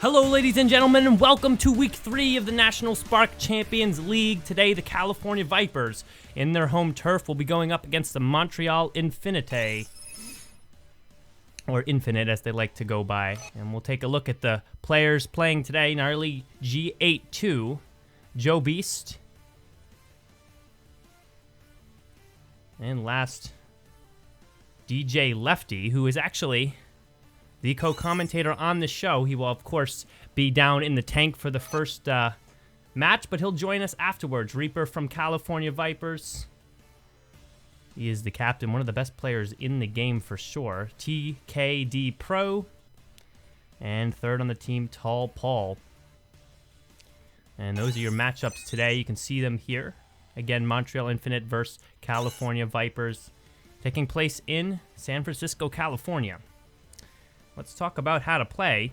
Hello ladies and gentlemen, and welcome to week 3 of the National Sparc Champions League. Today the California Vipers, in their home turf, will be going up against the Montreal Infinite, or Infinite as they like to go by. And we'll take a look at the players playing today. Gnarly G82, Joe Beast, and last DJ Lefty, who is actually the co-commentator on the show. He will, of course, be down in the tank for the first match, but he'll join us afterwards. Reaper from California Vipers. He is the captain, one of the best players in the game for sure. TKD Pro. And third on the team, Tall Paul. And those are your matchups today. You can see them here. Again, Montreal Infinite versus California Vipers, taking place in San Francisco, California. Let's talk about how to play.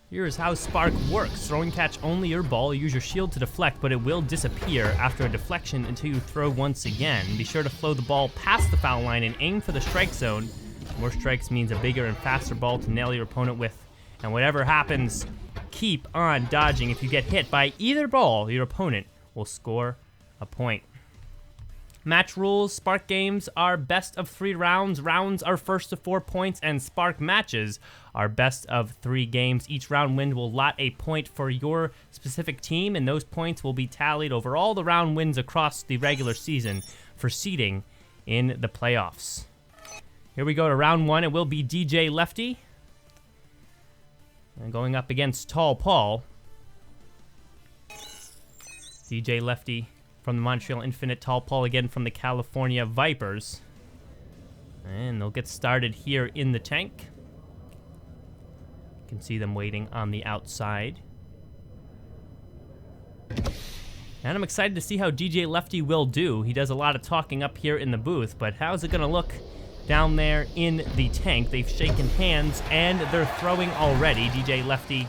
Here is how Sparc works. Throw and catch only your ball. Use your shield to deflect, but it will disappear after a deflection until you throw once again. Be sure to flow the ball past the foul line and aim for the strike zone. More strikes means a bigger and faster ball to nail your opponent with. And whatever happens, keep on dodging. If you get hit by either ball, your opponent will score a point. Match rules: Sparc games are best of 3 rounds. Rounds are first to 4 points, and Sparc matches are best of 3 games. Each round win will lot a point for your specific team, and those points will be tallied over all the round wins across the regular season for seeding in the playoffs. Here we go to round 1. It will be DJ Lefty, and going up against Tall Paul. DJ Lefty from the Montreal Infinite, Tall Paul again from the California Vipers. And they'll get started here in the tank. You can see them waiting on the outside. And I'm excited to see how DJ Lefty will do. He does a lot of talking up here in the booth, but how's it gonna look down there in the tank? They've shaken hands and they're throwing already. DJ Lefty,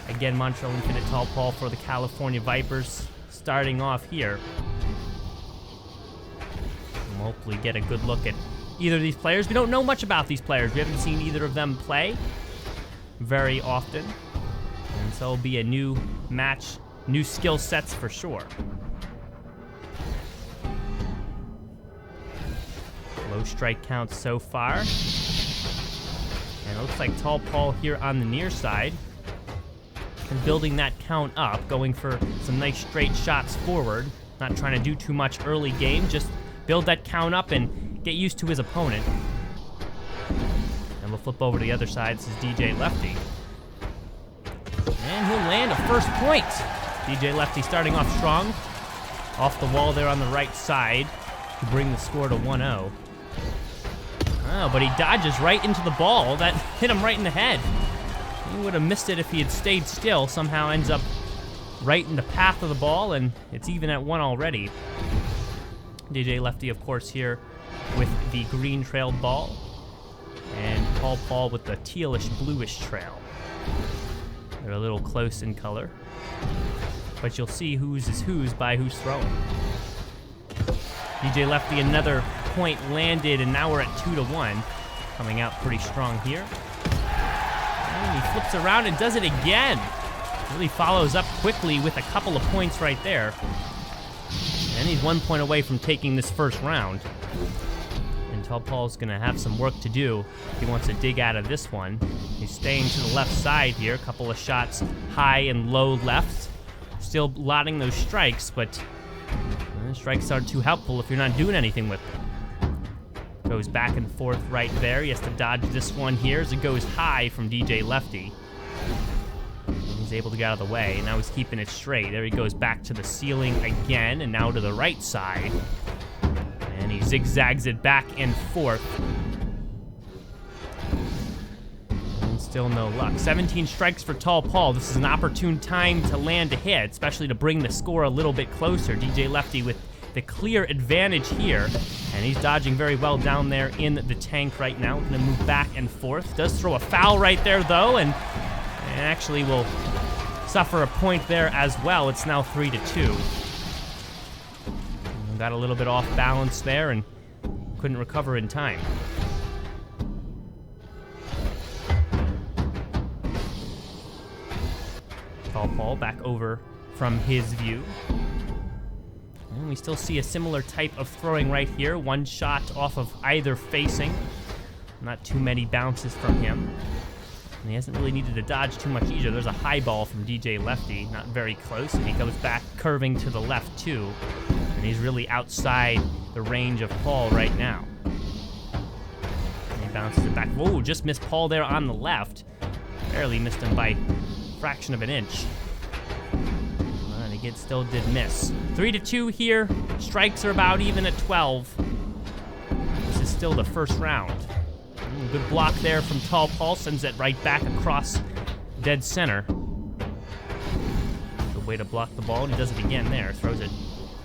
again, Montreal Infinite, Tall Paul for the California Vipers, starting off here. And we'll hopefully get a good look at either of these players. We don't know much about these players. We haven't seen either of them play very often. And so it'll be a new match, new skill sets for sure. Low strike counts so far. And it looks like Tall Paul here on the near side, and building that count up, going for some nice straight shots forward, not trying to do too much early game, just build that count up and get used to his opponent. And we'll flip over to the other side. This is DJ Lefty. And he'll land a first point. DJ Lefty starting off strong, off the wall there on the right side to bring the score to 1-0. Oh, but he dodges right into the ball. That hit him right in the head. He would have missed it if he had stayed still. Somehow ends up right in the path of the ball, and it's even at 1 already. DJ Lefty, of course, here with the green trailed ball, and Tall Paul with the tealish bluish trail. They're a little close in color, but you'll see whose is whose by who's throwing. DJ Lefty, another point landed, and now we're at 2-1. Coming out pretty strong here. And he flips around and does it again. Really follows up quickly with a couple of points right there. And he's 1 point away from taking this first round. And Tall Paul's gonna have some work to do if he wants to dig out of this one. He's staying to the left side here. A couple of shots high and low left. Still lotting those strikes, but strikes aren't too helpful if you're not doing anything with them. Goes back and forth right there. He has to dodge this one here as it goes high from DJ Lefty. And he's able to get out of the way, and now he's keeping it straight. There he goes back to the ceiling again, and now to the right side. And he zigzags it back and forth. And still no luck. 17 strikes for Tall Paul. This is an opportune time to land a hit, especially to bring the score a little bit closer. DJ Lefty with the clear advantage here, and he's dodging very well down there in the tank right now. Gonna move back and forth. Does throw a foul right there though, and actually will suffer a point there as well. It's now 3-2. Got a little bit off balance there and couldn't recover in time. Tall Paul back over from his view. And we still see a similar type of throwing right here. One shot off of either facing. Not too many bounces from him. And he hasn't really needed to dodge too much either. There's a high ball from DJ Lefty, not very close, and he goes back curving to the left too. And he's really outside the range of Paul right now. And he bounces it back. Whoa, just missed Paul there on the left. Barely missed him by a fraction of an inch. And again, still did miss. 3-2 here. Strikes are about even at 12. This is still the first round. Good block there from Tall Paul, sends it right back across dead center. Good way to block the ball, and he does it again there. Throws it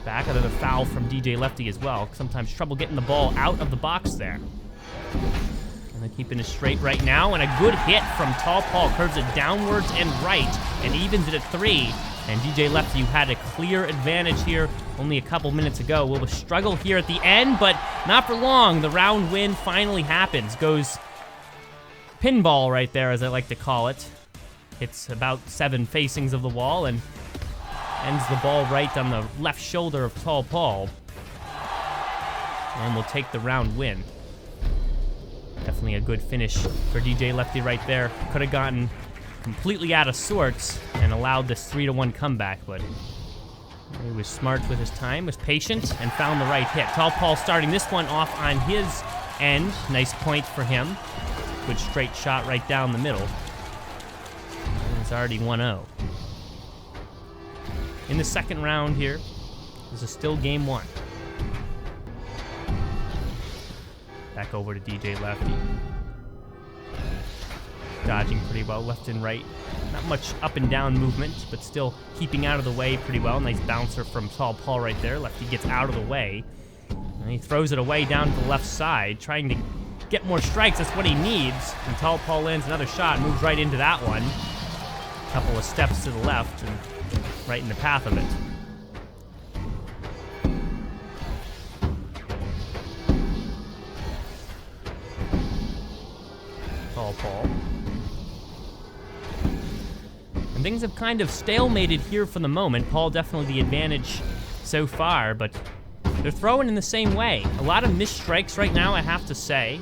back, another foul from DJ Lefty as well. Sometimes trouble getting the ball out of the box there. And they're keeping it straight right now, and a good hit from Tall Paul. Curves it downwards and right, and evens it at 3. And DJ Lefty, who had a clear advantage here only a couple minutes ago, will struggle here at the end, but not for long. The round win finally happens. Goes pinball right there, as I like to call it. Hits about 7 facings of the wall and ends the ball right on the left shoulder of Tall Paul. And will take the round win. Definitely a good finish for DJ Lefty right there. Could have gotten completely out of sorts and allowed this 3-1 comeback, but he was smart with his time, was patient, and found the right hit. Tall Paul starting this one off on his end. Nice point for him. Good straight shot right down the middle. And it's already 1-0. In the second round here, this is still game 1. Back over to DJ Lefty. Dodging pretty well left and right. Not much up and down movement, but still keeping out of the way pretty well. Nice bouncer from Tall Paul right there. Lefty gets out of the way. And he throws it away down to the left side, trying to get more strikes. That's what he needs. And Tall Paul lands another shot, moves right into that one. A couple of steps to the left and right in the path of it. Tall Paul. And things have kind of stalemated here for the moment. Paul definitely the advantage so far, but they're throwing in the same way. A lot of missed strikes right now, I have to say.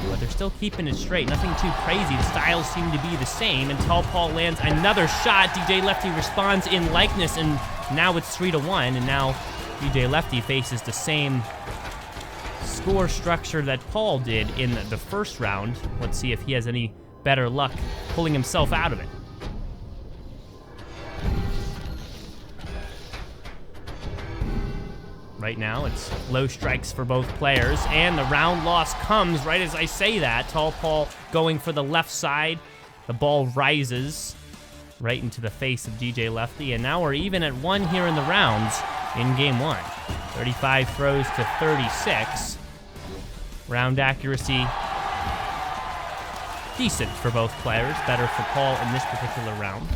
But they're still keeping it straight. Nothing too crazy. The styles seem to be the same, and Tall Paul lands another shot. DJ Lefty responds in likeness, and now it's 3-1, and now DJ Lefty faces the same score structure that Paul did in the first round. Let's see if he has any better luck pulling himself out of it. Right now, it's low strikes for both players, and the round loss comes right as I say that. Tall Paul going for the left side. The ball rises right into the face of DJ Lefty, and now we're even at 1 here in the rounds in game 1. 35 throws to 36. Round accuracy decent for both players. Better for Paul in this particular round.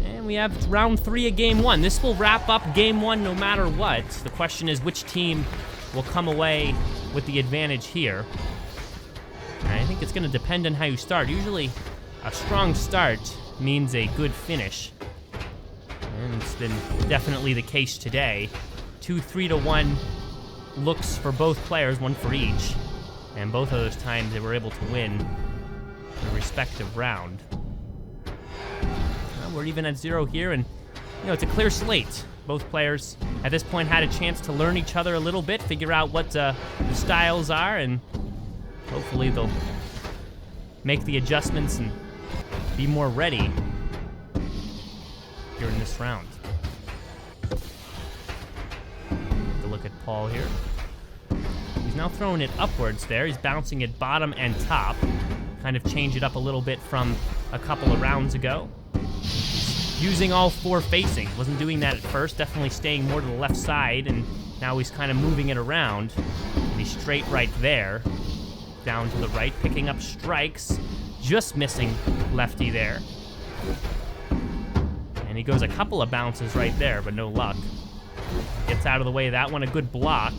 And we have round 3 of game 1. This will wrap up game 1 no matter what. The question is which team will come away with the advantage here. And I think it's going to depend on how you start. Usually a strong start means a good finish. And it's been definitely the case today. 2 3-1 looks for both players, 1 for each. And both of those times they were able to win the respective round. Well, we're even at 0 here, and it's a clear slate. Both players at this point had a chance to learn each other a little bit, figure out what the styles are, and hopefully they'll make the adjustments and be more ready here in this round. Take a look at Paul here. He's now throwing it upwards there. He's bouncing it bottom and top. Kind of change it up a little bit from a couple of rounds ago. Using all 4 facing. Wasn't doing that at first. Definitely staying more to the left side, and now he's kind of moving it around. And he's straight right there. Down to the right, picking up strikes. Just missing Lefty there. And he goes a couple of bounces right there, but no luck. Gets out of the way of that one. A good block.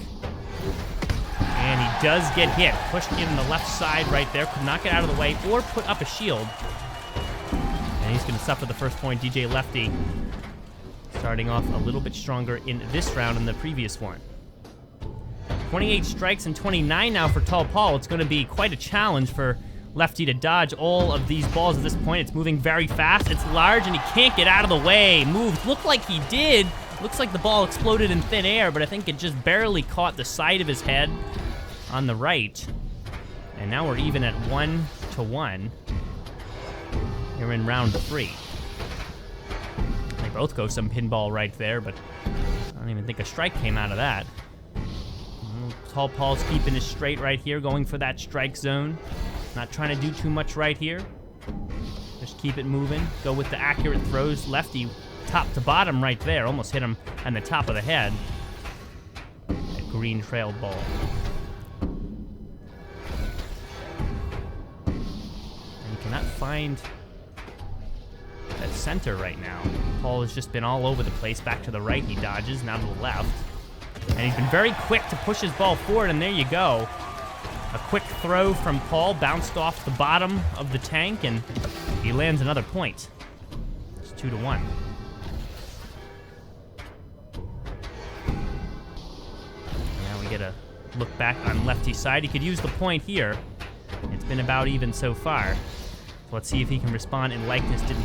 And he does get hit. Pushed in the left side right there. Could not get out of the way or put up a shield. And he's going to suffer the first point. DJ Lefty starting off a little bit stronger in this round than the previous one. 28 strikes and 29 now for Tall Paul. It's going to be quite a challenge for Lefty to dodge all of these balls at this point. It's moving very fast. It's large, and he can't get out of the way. Moves. Looked like he did. Looks like the ball exploded in thin air, but I think it just barely caught the side of his head on the right. And now we're even at 1-1. Here in round 3. They both go some pinball right there, but I don't even think a strike came out of that. Tall Paul's keeping it straight right here, going for that strike zone. Not trying to do too much right here. Just keep it moving. Go with the accurate throws. Lefty, top to bottom right there. Almost hit him on the top of the head. That green trailed ball. And he cannot find that center right now. Paul has just been all over the place. Back to the right, he dodges. Now to the left. And he's been very quick to push his ball forward, and there you go. A quick throw from Paul, bounced off the bottom of the tank, and he lands another point. It's 2-1. Now we get a look back on Lefty's side. He could use the point here. It's been about even so far. So let's see if he can respond in likeness. Did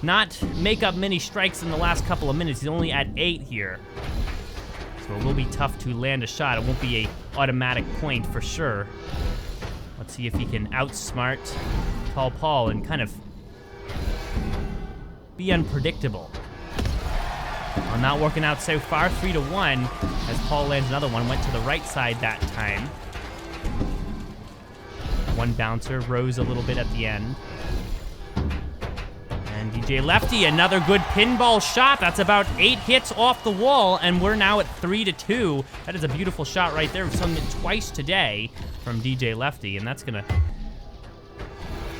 not make up many strikes in the last couple of minutes. He's only at 8 here. So it will be tough to land a shot. It won't be a automatic point for sure. Let's see if he can outsmart Tall Paul and kind of be unpredictable. Well, not working out so far. 3-1 as Paul lands another one. Went to the right side that time. One bouncer rose a little bit at the end. And DJ Lefty, another good pinball shot. That's about 8 hits off the wall, and we're now at 3-2. That is a beautiful shot right there. We've sung it twice today from DJ Lefty, and that's gonna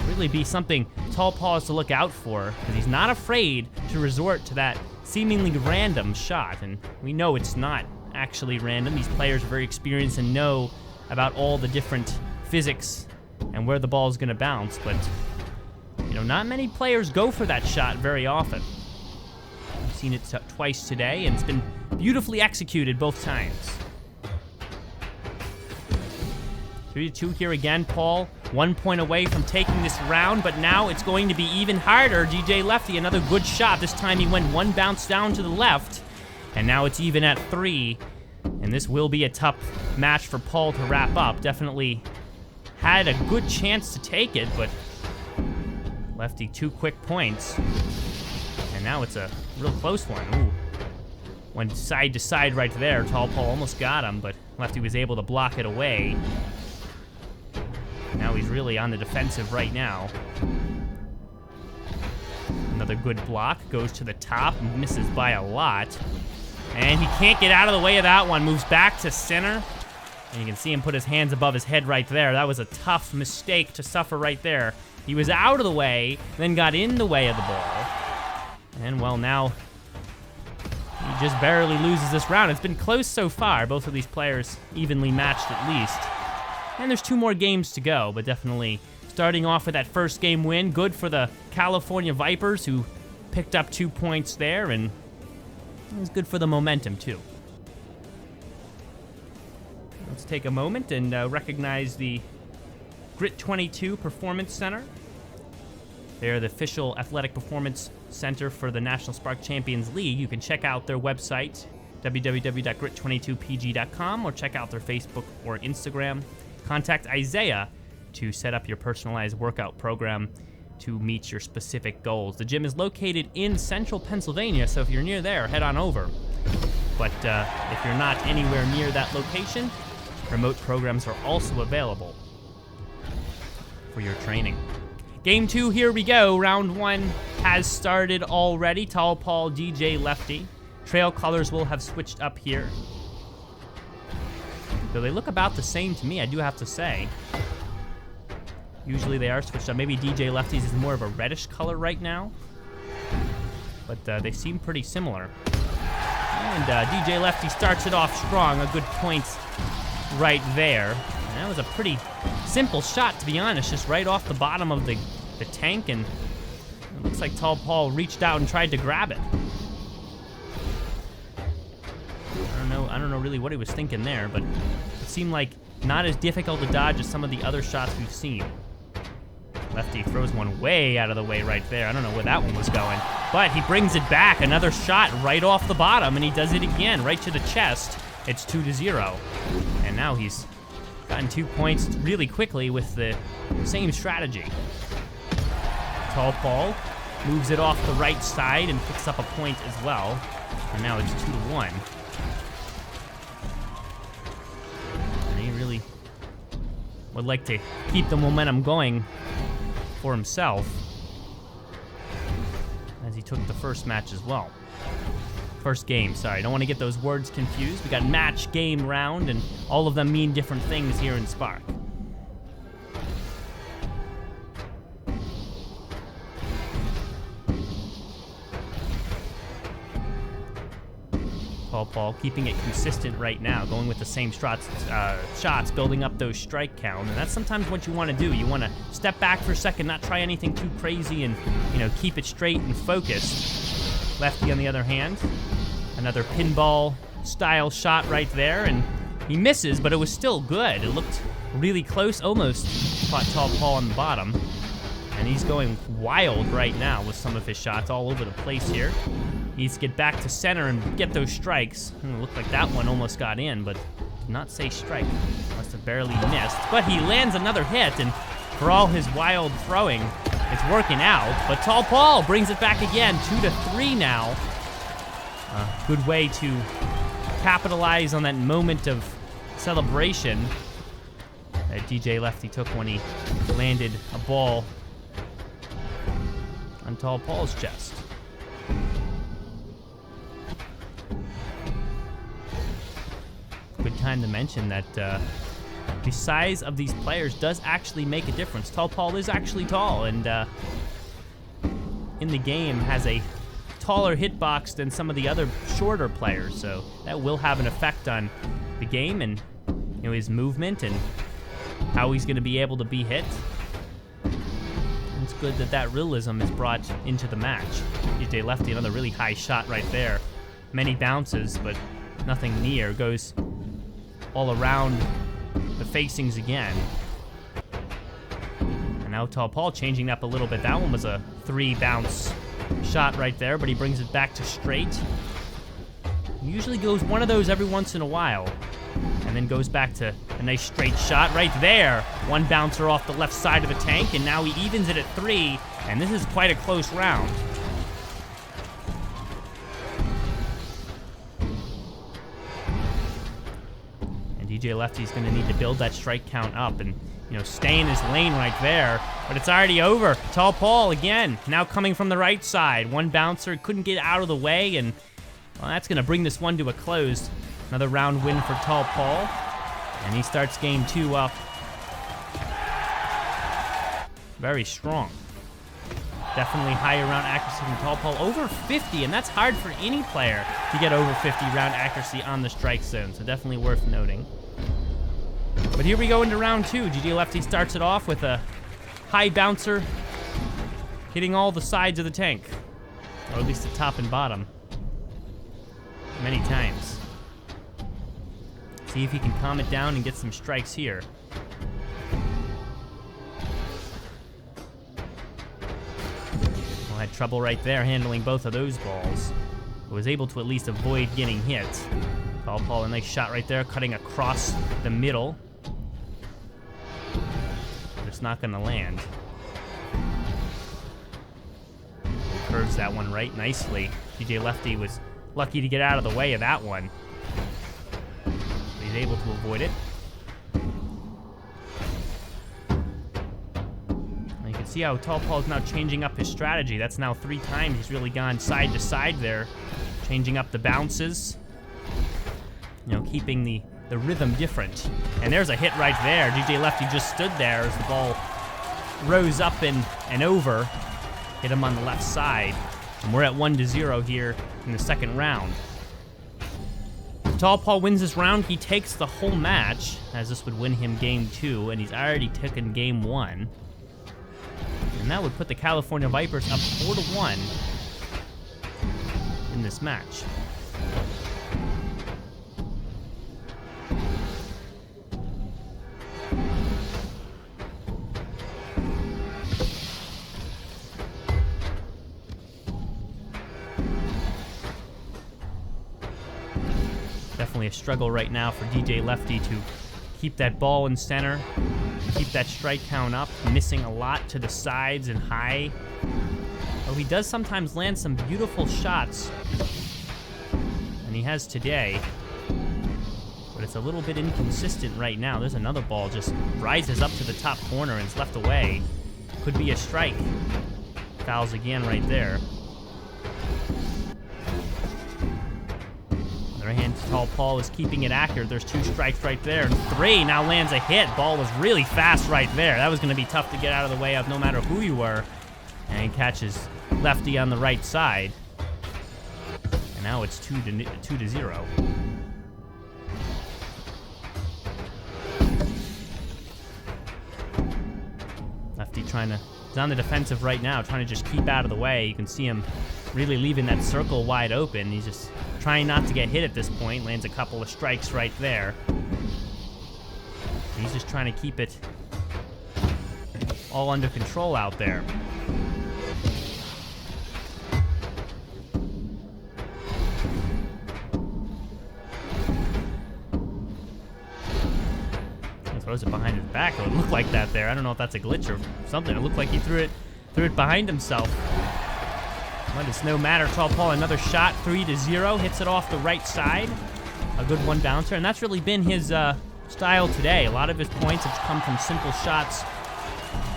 really be something Tall Paul has to look out for, because he's not afraid to resort to that seemingly random shot, and we know it's not actually random. These players are very experienced and know about all the different physics and where the ball is gonna bounce, but you know, not many players go for that shot very often. I've seen it twice today, and it's been beautifully executed both times. 3-2 here again. Paul, 1 point away from taking this round, but now it's going to be even harder. DJ Lefty, another good shot. This time he went one bounce down to the left, and now it's even at 3. And this will be a tough match for Paul to wrap up. Definitely had a good chance to take it, but Lefty 2 quick points. And now it's a real close one. Ooh. Went side to side right there. Tall Paul almost got him, but Lefty was able to block it away. Now he's really on the defensive right now. Another good block. Goes to the top. Misses by a lot. And he can't get out of the way of that one. Moves back to center. And you can see him put his hands above his head right there. That was a tough mistake to suffer right there. He was out of the way, then got in the way of the ball. And, well, now he just barely loses this round. It's been close so far. Both of these players evenly matched at least. And there's 2 more games to go, but definitely starting off with that first game win. Good for the California Vipers, who picked up 2 points there, and it was good for the momentum, too. Let's take a moment and recognize the Grit 22 Performance Center. They're the official athletic performance center for the National Sparc Champions League. You can check out their website, www.grit22pg.com, or check out their Facebook or Instagram. Contact Isaiah to set up your personalized workout program to meet your specific goals. The gym is located in central Pennsylvania, so if you're near there, head on over. But if you're not anywhere near that location, remote programs are also available for your training. Game 2, here we go. Round 1 has started already. Tall Paul, DJ Lefty. Trail colors will have switched up here. Though they look about the same to me, I do have to say. Usually they are switched up. Maybe DJ Lefty's is more of a reddish color right now. But they seem pretty similar. And DJ Lefty starts it off strong. A good point right there. And that was a pretty simple shot, to be honest. Just right off the bottom of the tank. And It looks like Tall Paul reached out and tried to grab it. I don't know really what he was thinking there, but it seemed like not as difficult to dodge as some of the other shots we've seen. Lefty throws one way out of the way right there. I don't know where that one was going, but he brings it back. Another shot right off the bottom, and he does it again, right to the chest. It's 2-0, and now he's gotten 2 points really quickly with the same strategy. Tall Paul moves it off the right side and picks up a point as well, and now it's 2-1. And he really would like to keep the momentum going for himself, as he took the first match as well. First game, sorry, don't want to get those words confused. We got match, game, round, and all of them mean different things here in Sparc. Tall Paul keeping it consistent right now, going with the same shots, building up those strike count, and that's sometimes what you want to do. You want to step back for a second, not try anything too crazy, and keep it straight and focused. Lefty on the other hand, another pinball style shot right there, and he misses, but it was still good. It looked really close, almost caught Tall Paul on the bottom, and he's going wild right now with some of his shots all over the place here. Needs to get back to center and get those strikes. It looked like that one almost got in, but did not say strike. Must have barely missed. But he lands another hit, and for all his wild throwing, it's working out. But Tall Paul brings it back again, 2-3 now. A good way to capitalize on that moment of celebration that DJ Lefty took when he landed a ball on Tall Paul's chest. Good time to mention that the size of these players does actually make a difference. Tall Paul is actually tall, and in the game has a taller hitbox than some of the other shorter players, so that will have an effect on the game and his movement and how he's going to be able to be hit. And it's good that that realism is brought into the match. DJ Lefty, another really high shot right there. Many bounces, but nothing near. Goes all around the facings again. And now Tall Paul changing up a little bit. That one was a 3-bounce shot right there, but he brings it back to straight. He usually goes one of those every once in a while, and then goes back to a nice straight shot right there. One bouncer off the left side of the tank, and now he evens it at 3, and this is quite a close round. DJ Lefty's going to need to build that strike count up and, stay in his lane right there. But it's already over. Tall Paul again, now coming from the right side. One bouncer, couldn't get out of the way, and well, that's going to bring this one to a close. Another round win for Tall Paul, and he starts game 2 up very strong. Definitely higher round accuracy from Tall Paul, over 50, and that's hard for any player to get over 50 round accuracy on the strike zone, so definitely worth noting. But here we go into round 2. DJ Lefty starts it off with a high bouncer, hitting all the sides of the tank, or at least the top and bottom, many times. See if he can calm it down and get some strikes here. Well, had trouble right there handling both of those balls. But was able to at least avoid getting hit. Tall Paul, a nice shot right there, cutting across the middle. But it's not going to land. Curves that one right nicely. DJ Lefty was lucky to get out of the way of that one. But he's able to avoid it. And you can see how Tall Paul is now changing up his strategy. That's now 3 times he's really gone side to side there. Changing up the bounces. Keeping the rhythm different. And there's a hit right there. DJ Lefty just stood there as the ball rose up and over. Hit him on the left side. And we're at 1-0 here in the second round. If Tall Paul wins this round, he takes the whole match, as this would win him game 2, and he's already taken game 1. And And that would put the California Vipers up 4-1 in this match. Definitely a struggle right now for DJ Lefty to keep that ball in center, keep that strike count up, missing a lot to the sides and high. Though he does sometimes land some beautiful shots, and he has today, but it's a little bit inconsistent right now. There's another ball just rises up to the top corner and it's left away. Could be a strike. Fouls again right there. Hand, Tall Paul is keeping it accurate. There's 2 strikes right there. And 3 now lands a hit. Ball was really fast right there. That was going to be tough to get out of the way of no matter who you were. And he catches Lefty on the right side. And now it's 2-0. Lefty he's on the defensive right now, trying to just keep out of the way. You can see him really leaving that circle wide open. He's just trying not to get hit at this point. Lands a couple of strikes right there. He's just trying to keep it all under control out there. He throws it behind his back. It would look like that there. I don't know if that's a glitch or something. It looked like he threw it behind himself. But it's no matter. Tall Paul, another shot, 3-0. Hits it off the right side. A good one bouncer. And that's really been his style today. A lot of his points have come from simple shots,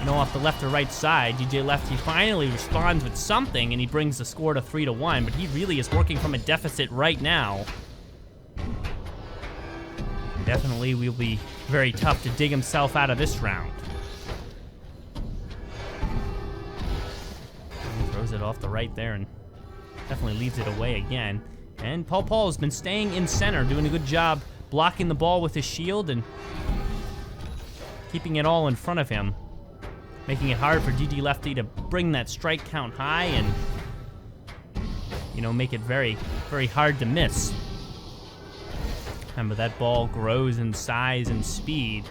off the left or right side. DJ Lefty finally responds with something, and he brings the score to 3-1. But he really is working from a deficit right now. Definitely will be very tough to dig himself out of this round. Throws it off the right there and definitely leaves it away again. And Tall Paul has been staying in center, doing a good job blocking the ball with his shield and keeping it all in front of him, making it hard for DJ Lefty to bring that strike count high and, make it very, very hard to miss. Remember, that ball grows in size and speed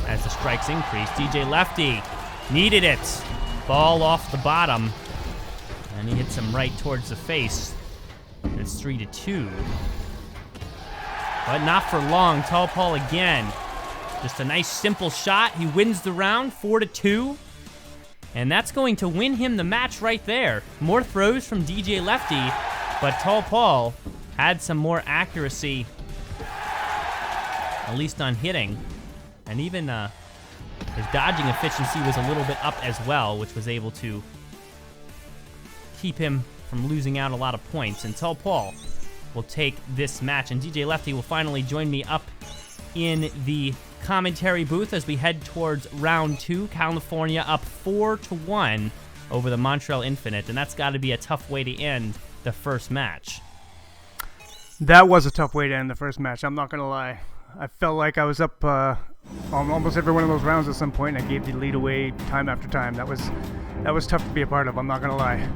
as the strikes increase. DJ Lefty needed it. Ball off the bottom. And he hits him right towards the face. It's 3-2. But not for long. Tall Paul again. Just a nice simple shot. He wins the round, 4-2. And that's going to win him the match right there. More throws from DJ Lefty, but Tall Paul had some more accuracy, at least on hitting. And even his dodging efficiency was a little bit up as well, which was able to keep him from losing out a lot of points. And Tall Paul will take this match, and DJ Lefty will finally join me up in the commentary booth as we head towards round 2. California up 4-1 over the Montreal Infinite, and that's got to be a tough way to end the first match. That was a tough way to end the first match, I'm not going to lie. I felt like I was up on almost every one of those rounds at some point, and I gave the lead away time after time. That was tough to be a part of, I'm not going to lie.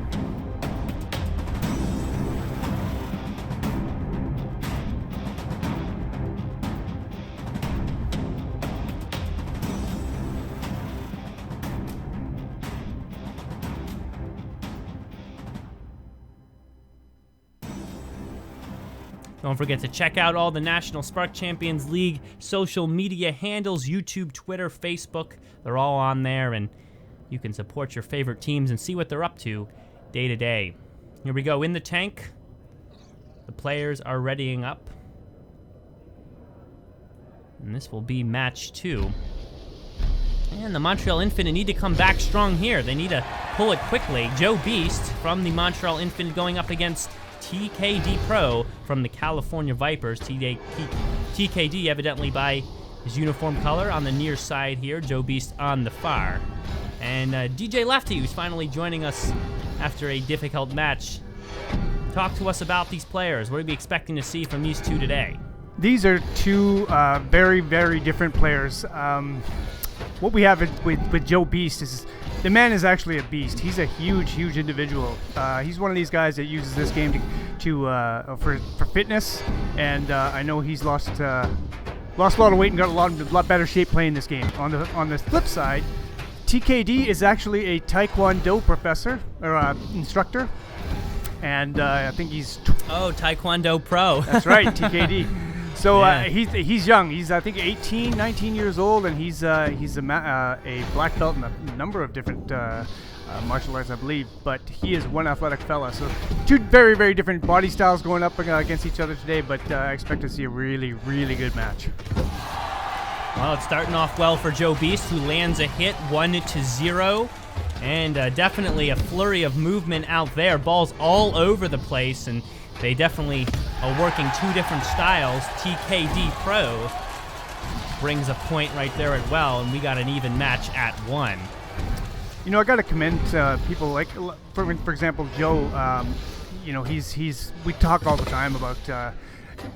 Don't forget to check out all the National Sparc Champions League social media handles, YouTube, Twitter, Facebook. They're all on there, and you can support your favorite teams and see what they're up to day to day. Here we go in the tank. The players are readying up. And this will be match 2. And the Montreal Infinite need to come back strong here. They need to pull it quickly. Joe Beast from the Montreal Infinite going up against TKD Pro from the California Vipers. TKD evidently by his uniform color on the near side here. Joe Beast on the far. And DJ Lefty, who's finally joining us after a difficult match. Talk to us about these players. What are we expecting to see from these two today? These are two very, very different players. what we have with Joe Beast is the man is actually a beast. He's a huge individual. He's one of these guys that uses this game for fitness, and I know he's lost a lot of weight and got a lot better shape playing this game. On the flip side, TKD is actually a Taekwondo professor or instructor, and I think he's Taekwondo pro. That's right, TKD. So he's young. He's I think 18, 19 years old, and he's a black belt in a number of different martial arts, I believe. But he is one athletic fella. So two very different body styles going up against each other today. But I expect to see a really good match. Well, it's starting off well for Joe Beast, who lands a hit 1-0. And definitely a flurry of movement out there. Balls all over the place, and they definitely are working two different styles. TKD Pro brings a point right there as well, and we got an even match at 1. You know, I got to commend people like, for example, Joe. You know, we talk all the time about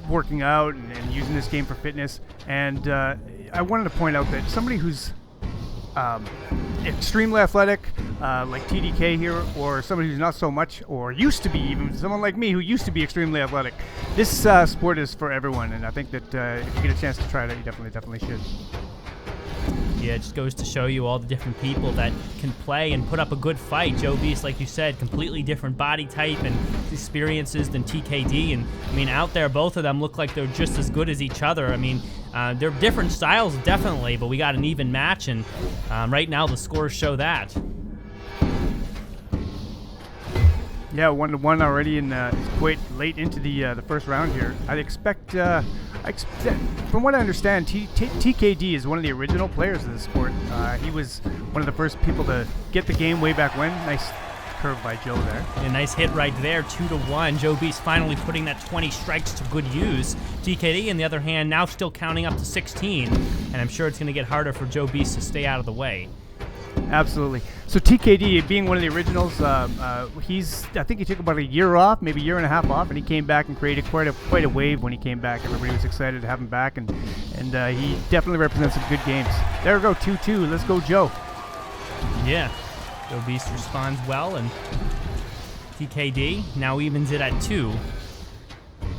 working out and using this game for fitness, and I wanted to point out that somebody who's extremely athletic, like TDK here, or somebody who's not so much, or used to be even someone like me who used to be extremely athletic. This sport is for everyone, and I think that if you get a chance to try it out, you definitely should. Yeah, it just goes to show you all the different people that can play and put up a good fight. Joe Beast, like you said, completely different body type and experiences than TKD. And, I mean, out there, both of them look like they're just as good as each other. I mean, they're different styles, definitely, but we got an even match, and right now the scores show that. Yeah, 1-1 already, and it's quite late into the first round here. I expect, from what I understand, TKD is one of the original players of the sport. He was one of the first people to get the game way back when. Nice curve by Joe there. A nice hit right there, 2-1. Joe Beast finally putting that 20 strikes to good use. TKD, on the other hand, now still counting up to 16, and I'm sure it's going to get harder for Joe Beast to stay out of the way. Absolutely. So TKD, being one of the originals, I think he took about a year off, maybe a year and a half off, and he came back and created quite a wave when he came back. Everybody was excited to have him back, and he definitely represents some good games. There we go, 2-2. Let's go, Joe. Yeah. Joe Beast responds well, and TKD now evens it at 2.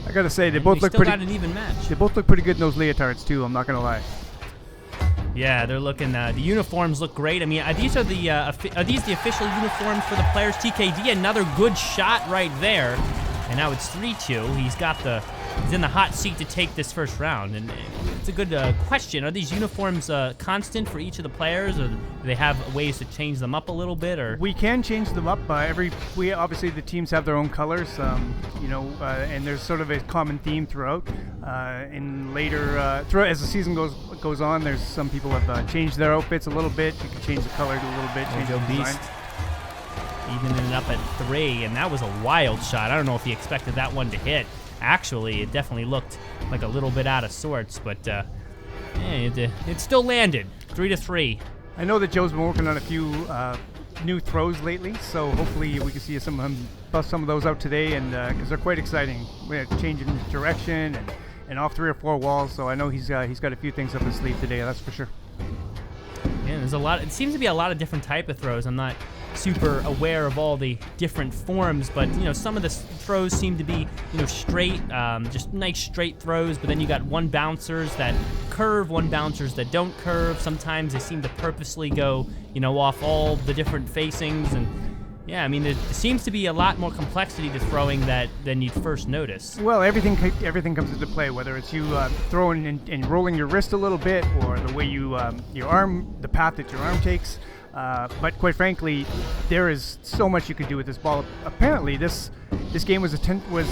I gotta say, they both look pretty. Got an even match. They both look pretty good in those leotards too. I'm not gonna lie. Yeah, they're looking. The uniforms look great. I mean, are these the official uniforms for the players? TKD, another good shot right there, and now it's 3-2. He's in the hot seat to take this first round, and it's a good question. Are these uniforms constant for each of the players, or do they have ways to change them up a little bit? Or we can change them up. Obviously the teams have their own colors, and there's sort of a common theme throughout. In later, as the season goes on, there's some people have changed their outfits a little bit. You can change the color a little bit. Change the design. Evening it up at 3, and that was a wild shot. I don't know if he expected that one to hit. Actually, it definitely looked like a little bit out of sorts, but it still landed. 3-3. I know that Joe's been working on a few new throws lately, so hopefully we can see some of those out today, and because they're quite exciting. We're changing direction and off 3 or 4 walls, so I know he's got a few things up his sleeve today. That's for sure. Yeah, there's a lot. It seems to be a lot of different type of throws. I'm not super aware of all the different forms, but some of the throws seem to be straight, just nice straight throws. But then you got one bouncers that curve, one bouncers that don't curve. Sometimes they seem to purposely go off all the different facings, and yeah, I mean there seems to be a lot more complexity to throwing than you'd first notice. Well, everything comes into play, whether it's you throwing and rolling your wrist a little bit, or the way your arm, the path that your arm takes. But quite frankly, there is so much you could do with this ball. Apparently, this game was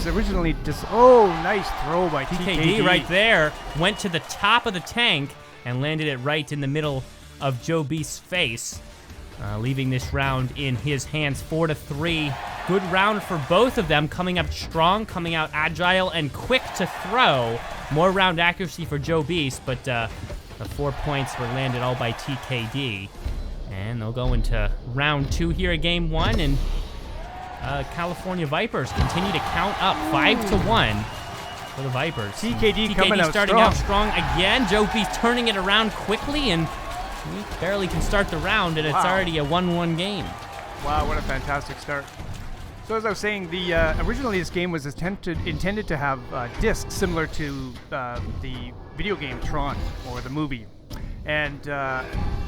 originally just nice throw by TKD right there. Went to the top of the tank and landed it right in the middle of Joe Beast's face, leaving this round in his hands. 4-3. Good round for both of them. Coming up strong, coming out agile and quick to throw. More round accuracy for Joe Beast, but the 4 points were landed all by TKD. And they'll go into round 2 here at game 1, and California Vipers continue to count up 5-1 for the Vipers. TKD coming out starting strong. out strong again. Joe Beast turning it around quickly, and He barely can start the round, and it's already a 1-1 game. Wow, what a fantastic start. So as I was saying, originally this game was intended to have discs similar to the video game Tron or the movie. And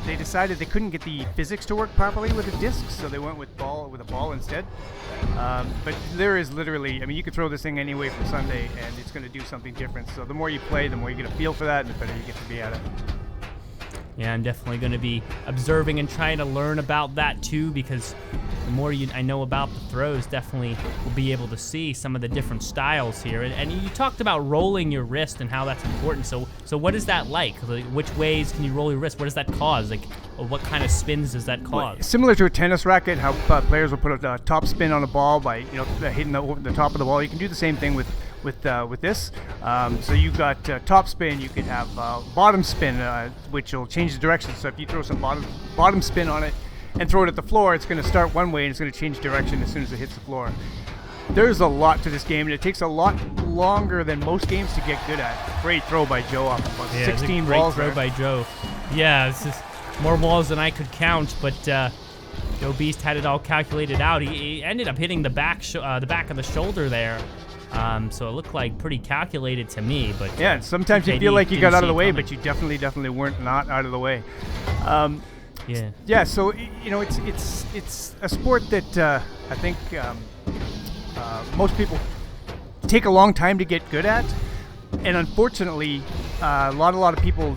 they decided they couldn't get the physics to work properly with the discs, so they went with a ball instead. But there is literally, I mean, you could throw this thing any way from Sunday, and it's going to do something different. So the more you play, the more you get a feel for that, and the better you get to be at it. Yeah, I'm definitely going to be observing and trying to learn about that too, because the more I know about the throws, definitely will be able to see some of the different styles here. And you talked about rolling your wrist and how that's important. So what is that like? Which ways can you roll your wrist? What does that cause? Like, what kind of spins does that cause? Similar to a tennis racket, how players will put a top spin on a ball by hitting the top of the ball. You can do the same thing with this. So you've got top spin. You could have bottom spin, which will change the direction. So if you throw some bottom spin on it and throw it at the floor, it's going to start one way and it's going to change direction as soon as it hits the floor. There's a lot to this game, and it takes a lot longer than most games to get good at. Great throw by Joe off about 16 balls. Great throw by Joe. Yeah, it's just more balls than I could count, but Joe Beast had it all calculated out. He ended up hitting the back of the shoulder there. So it looked like pretty calculated to me, but yeah. Sometimes you feel like you got out of the way, but you definitely weren't not out of the way. Yeah. So it's a sport that I think most people take a long time to get good at, and unfortunately, a lot of people.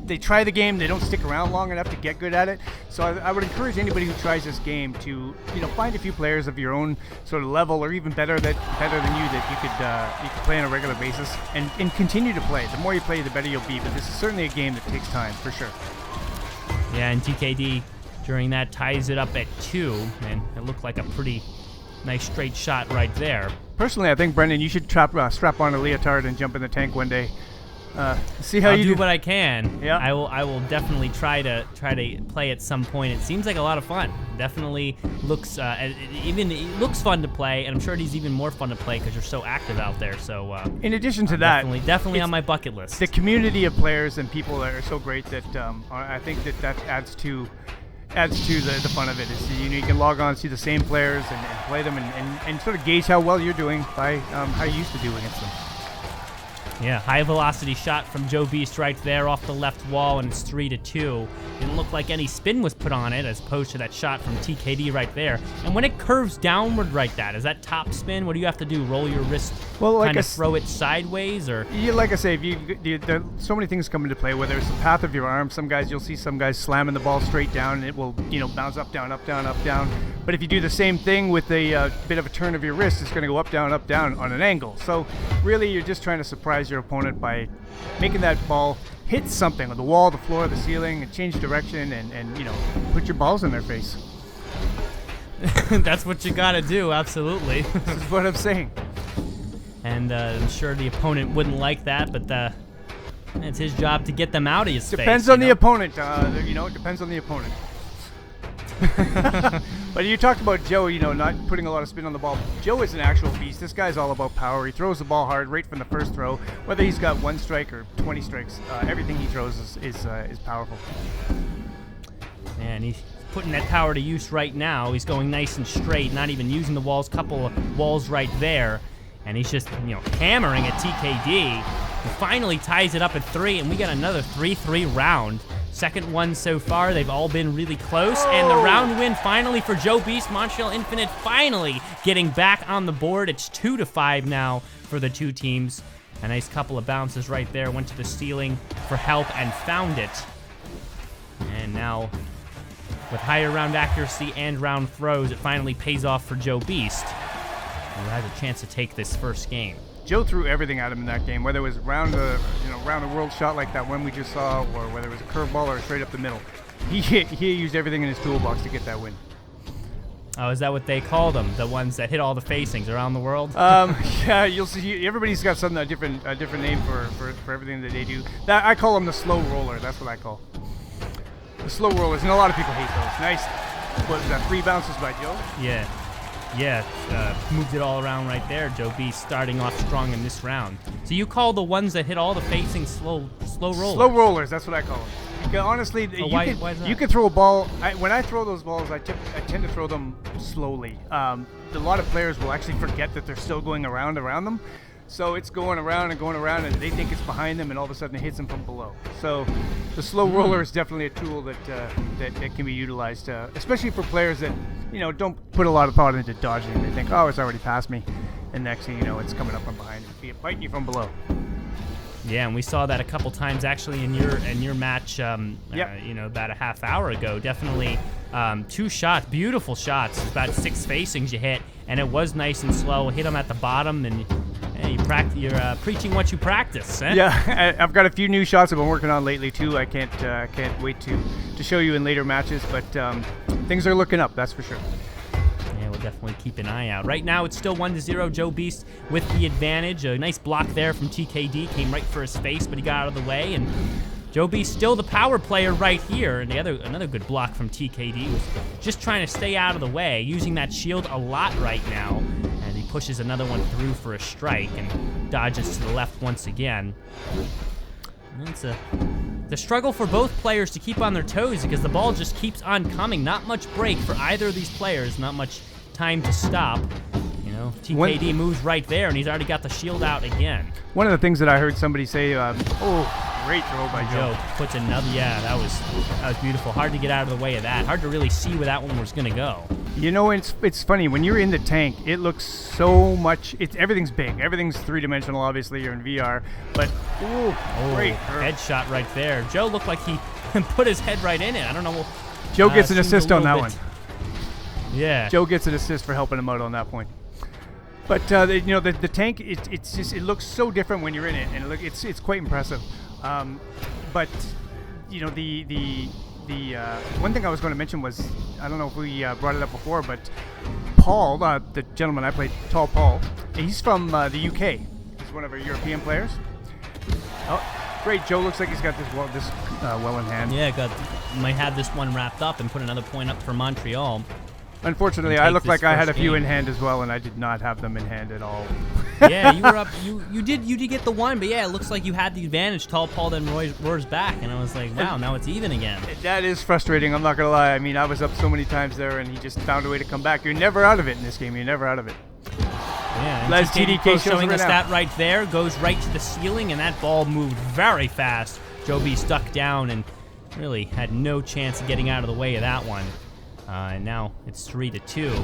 They try the game, they don't stick around long enough to get good at it. So I would encourage anybody who tries this game to, find a few players of your own sort of level, or even better than you, that you could play on a regular basis and continue to play. The more you play, the better you'll be. But this is certainly a game that takes time, for sure. Yeah, and TKD during that ties it up at 2, and it looked like a pretty nice straight shot right there. Personally, I think, Brendan, you should strap on a leotard and jump in the tank one day. See how I'll you do what I can. Yeah. I will definitely try to play at some point. It seems like a lot of fun. Definitely looks it looks fun to play, and I'm sure it is even more fun to play because you're so active out there. So in addition to that, definitely on my bucket list. The community of players and people are so great that I think that adds to the fun of it. You can log on, see the same players, and play them, and sort of gauge how well you're doing by how you used to do against them. Yeah, high velocity shot from Joe Beast right there off the left wall, and it's 3-2. Didn't look like any spin was put on it, as opposed to that shot from TKD right there. And when it curves downward like that, is that top spin? What do you have to do? Roll your wrist, kind of throw it sideways, or? Yeah, like I say, there are so many things come into play. Whether it's the path of your arm, you'll see some guys slamming the ball straight down, and it will bounce up, down, up, down, up, down. But if you do the same thing with a bit of a turn of your wrist, it's going to go up, down on an angle. So really, you're just trying to surprise your opponent by making that ball hit something on the wall, the floor, the ceiling, and change direction, and put your balls in their face. That's what you gotta do, absolutely. This is what I'm saying. And I'm sure the opponent wouldn't like that, but it's his job to get them out of his face. Depends on the opponent. It depends on the opponent. But you talked about Joe, not putting a lot of spin on the ball. Joe is an actual beast. This guy's all about power. He throws the ball hard right from the first throw. Whether he's got 1 strike or 20 strikes, everything he throws is powerful. And he's putting that power to use right now. He's going nice and straight, not even using the walls. Couple of walls right there, and he's just hammering at TKD. He finally ties it up at 3, and we got another 3-3 round. Second one so far. They've all been really close. And the round win finally for Joe Beast. Montreal Infinite finally getting back on the board. It's 2-5 now for the two teams. A nice couple of bounces right there. Went to the ceiling for help and found it. And now, with higher round accuracy and round throws, it finally pays off for Joe Beast, who has a chance to take this first game. Joe threw everything at him in that game, whether it was round the world shot like that one we just saw, or whether it was a curveball or straight up the middle. He used everything in his toolbox to get that win. Oh, is that what they call them? The ones that hit all the facings around the world? Yeah, you'll see. Everybody's got a different name for everything that they do. I call them the slow roller. That's what I call the slow rollers, and a lot of people hate those. Nice. What was that? 3 bounces by Joe? Yeah. Moved it all around right there. Joe B starting off strong in this round. So you call the ones that hit all the facing slow rollers? Slow rollers, that's what I call them. Yeah, honestly, why is that? you can throw a ball. When I throw those balls, I tend to throw them slowly. A lot of players will actually forget that they're still going around them. So it's going around, and they think it's behind them, and all of a sudden it hits them from below. So the slow roller is definitely a tool that can be utilized, especially for players that don't put a lot of thought into dodging. They think, oh, it's already past me, and next thing you know, it's coming up from behind and biting you from below. Yeah, and we saw that a couple times actually in your match. About a half hour ago. Definitely 2 shots, beautiful shots. About 6 facings you hit, and it was nice and slow. Hit them at the bottom, and you're preaching what you practice. Eh? Yeah, I've got a few new shots I've been working on lately too. I can't wait to show you in later matches, but things are looking up. That's for sure. Yeah, we'll definitely keep an eye out. Right now, it's still 1-0. Joe Beast with the advantage. A nice block there from TKD. Came right for his face, but he got out of the way. And Joe Beast still the power player right here. And another good block from TKD was just trying to stay out of the way, using that shield a lot right now. And he pushes another one through for a strike and dodges to the left once again. And it's the struggle for both players to keep on their toes because the ball just keeps on coming. Not much break for either of these players. Not much time to stop. TKD moves right there, and he's already got the shield out again. One of the things that I heard somebody say, great throw by Joe. Puts another, that was beautiful. Hard to get out of the way of that. Hard to really see where that one was going to go. It's funny, when you're in the tank, it looks so much, everything's big. Everything's three-dimensional, obviously, you're in VR, but, great. Headshot right there. Joe looked like he put his head right in it. I don't know. Joe gets an assist on that one. Yeah. Joe gets an assist for helping him out on that point. But the tank, it looks so different when you're in it, and it's quite impressive. But the one thing I was going to mention was, I don't know if we brought it up before, but Paul, the gentleman I played, Tall Paul, he's from the UK. He's one of our European players. Oh, great! Joe looks like he's got this well in hand. Yeah, might have this one wrapped up and put another point up for Montreal. Unfortunately, I looked like I had a few in hand as well, and I did not have them in hand at all. Yeah, you were up. You did get the one, but yeah, it looks like you had the advantage. Tall Paul then roars back, and I was like, wow, now it's even again. That is frustrating. I'm not gonna lie. I mean, I was up so many times there, and he just found a way to come back. You're never out of it in this game. You're never out of it. Yeah, and TDK showing us that right there, goes right to the ceiling, and that ball moved very fast. Joe B stuck down and really had no chance of getting out of the way of that one. And now it's 3-2.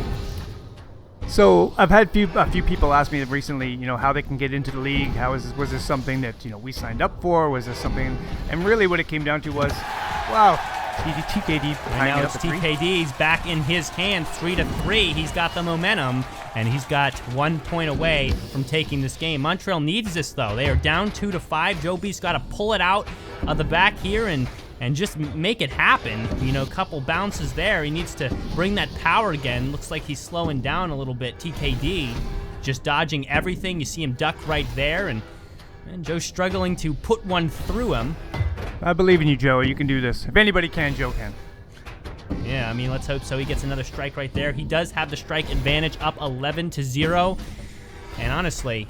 So I've had a few people ask me recently, how they can get into the league. Was this something that we signed up for? Was this something? And really, what it came down to was, wow, TKD. And now it's TKD's back in his hands, 3-3. He's got the momentum, and he's got 1 point away from taking this game. Montreal needs this though. They are down 2-5. Joe B's got to pull it out of the back here and just make it happen. A couple bounces there. He needs to bring that power again. Looks like he's slowing down a little bit. TKD just dodging everything. You see him duck right there, and Joe's struggling to put one through him. I believe in you, Joe. You can do this. If anybody can, Joe can. Yeah, I mean, let's hope so. He gets another strike right there. He does have the strike advantage, up 11-0. And honestly,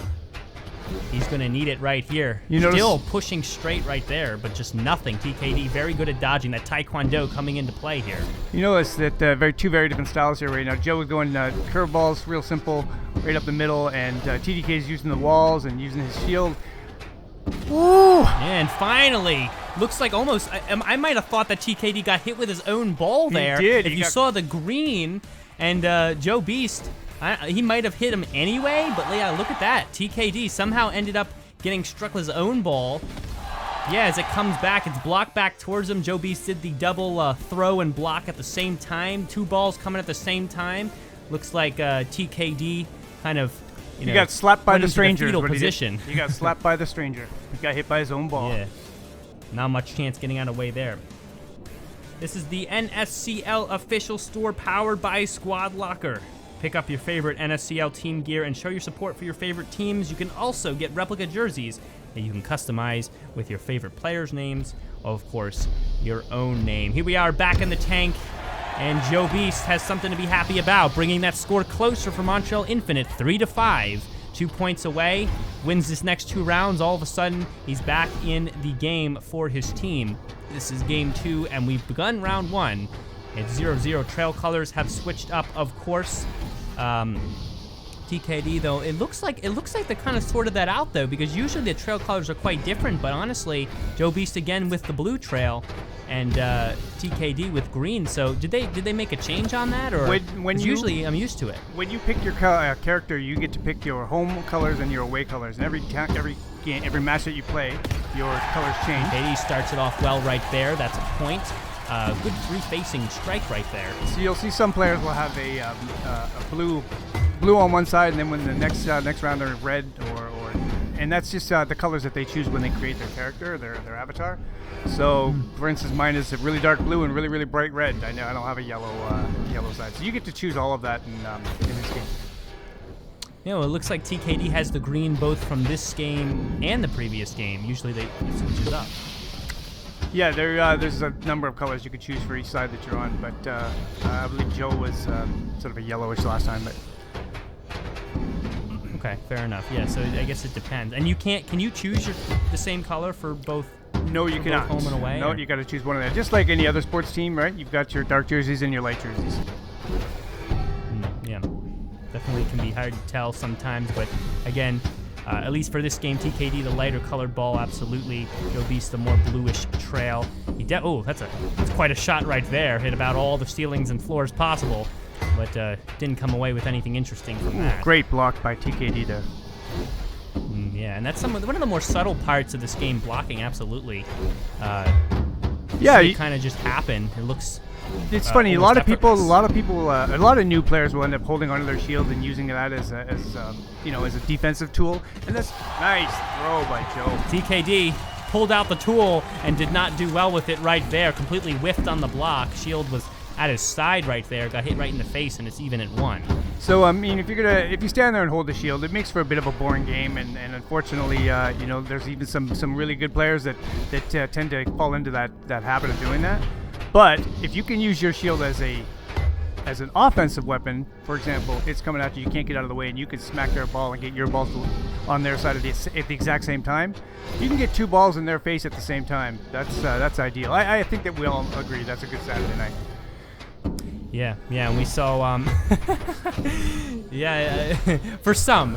he's going to need it right here. Still pushing straight right there, but just nothing. TKD very good at dodging. That Taekwondo coming into play here. You notice that two very different styles here right now. Joe is going curveballs, real simple, right up the middle, and TDK is using the walls and using his shield. Ooh! And finally, looks like almost, I might have thought that TKD got hit with his own ball there. He did. If you saw the green, and Joe Beast, he might have hit him anyway, but yeah, look at that. TKD somehow ended up getting struck with his own ball. Yeah, as it comes back, it's blocked back towards him. Joe Beast did the double throw and block at the same time. 2 balls coming at the same time. Looks like TKD kind of, he got slapped by the stranger. Fetal position. He got slapped by the stranger. He got hit by his own ball. Yeah, not much chance getting out of the way there. This is the NSCL official store powered by Squad Locker. Pick up your favorite NSCL team gear and show your support for your favorite teams. You can also get replica jerseys that you can customize with your favorite players' names, of course, your own name. Here we are back in the tank, and Joe Beast has something to be happy about, bringing that score closer for Montreal Infinite, 3-5. 2 points away, wins this next 2 rounds. All of a sudden, he's back in the game for his team. This is game 2, and we've begun round 1. It's 0-0. Trail colors have switched up, of course. TKD, though, it looks like they kind of sorted that out, though, because usually the trail colors are quite different. But honestly, Joe Beast again with the blue trail, and TKD with green. So did they make a change on that, or usually I'm used to it? When you pick your character, you get to pick your home colors and your away colors, and every match that you play, your colors change. TKD starts it off well right there. That's a point. Good three-facing strike right there. So you'll see some players will have a blue on one side, and then when the next round they're red, and that's just the colors that they choose when they create their character, their avatar. So, for instance, mine is a really dark blue and really, really bright red. I don't have a yellow side. So you get to choose all of that in this game. You know, it looks like TKD has the green both from this game and the previous game. Usually they switch it up. Yeah, there's a number of colors you could choose for each side that you're on, but I believe Joe was sort of a yellowish last time, but... Okay, fair enough. Yeah, so I guess it depends. And can you choose the same color for both? No, you cannot. Home and away? No, you got to choose one of them. Just like any other sports team, right? You've got your dark jerseys and your light jerseys. Yeah, definitely can be hard to tell sometimes, but again, at least for this game, TKD, the lighter colored ball, absolutely. Joe Beast, the more bluish trail. That's quite a shot right there. Hit about all the ceilings and floors possible, but didn't come away with anything interesting from that. Great block by TKD there. Yeah, and that's one of the more subtle parts of this game, blocking, absolutely. It kind of just happened. It looks... It's funny. A lot of new players will end up holding onto their shield and using that as a defensive tool. And that's nice throw by Joe. TKD pulled out the tool and did not do well with it right there. Completely whiffed on the block. Shield was at his side right there. Got hit right in the face, and it's even at 1. So I mean, if you stand there and hold the shield, it makes for a bit of a boring game. And unfortunately, there's even some really good players that tend to fall into that habit of doing that. But if you can use your shield as an offensive weapon, for example, it's coming at you, you can't get out of the way, and you can smack their ball and get your balls on their side at the exact same time. You can get 2 balls in their face at the same time. That's ideal. I think that we all agree that's a good Saturday night. Yeah, and we saw, for some,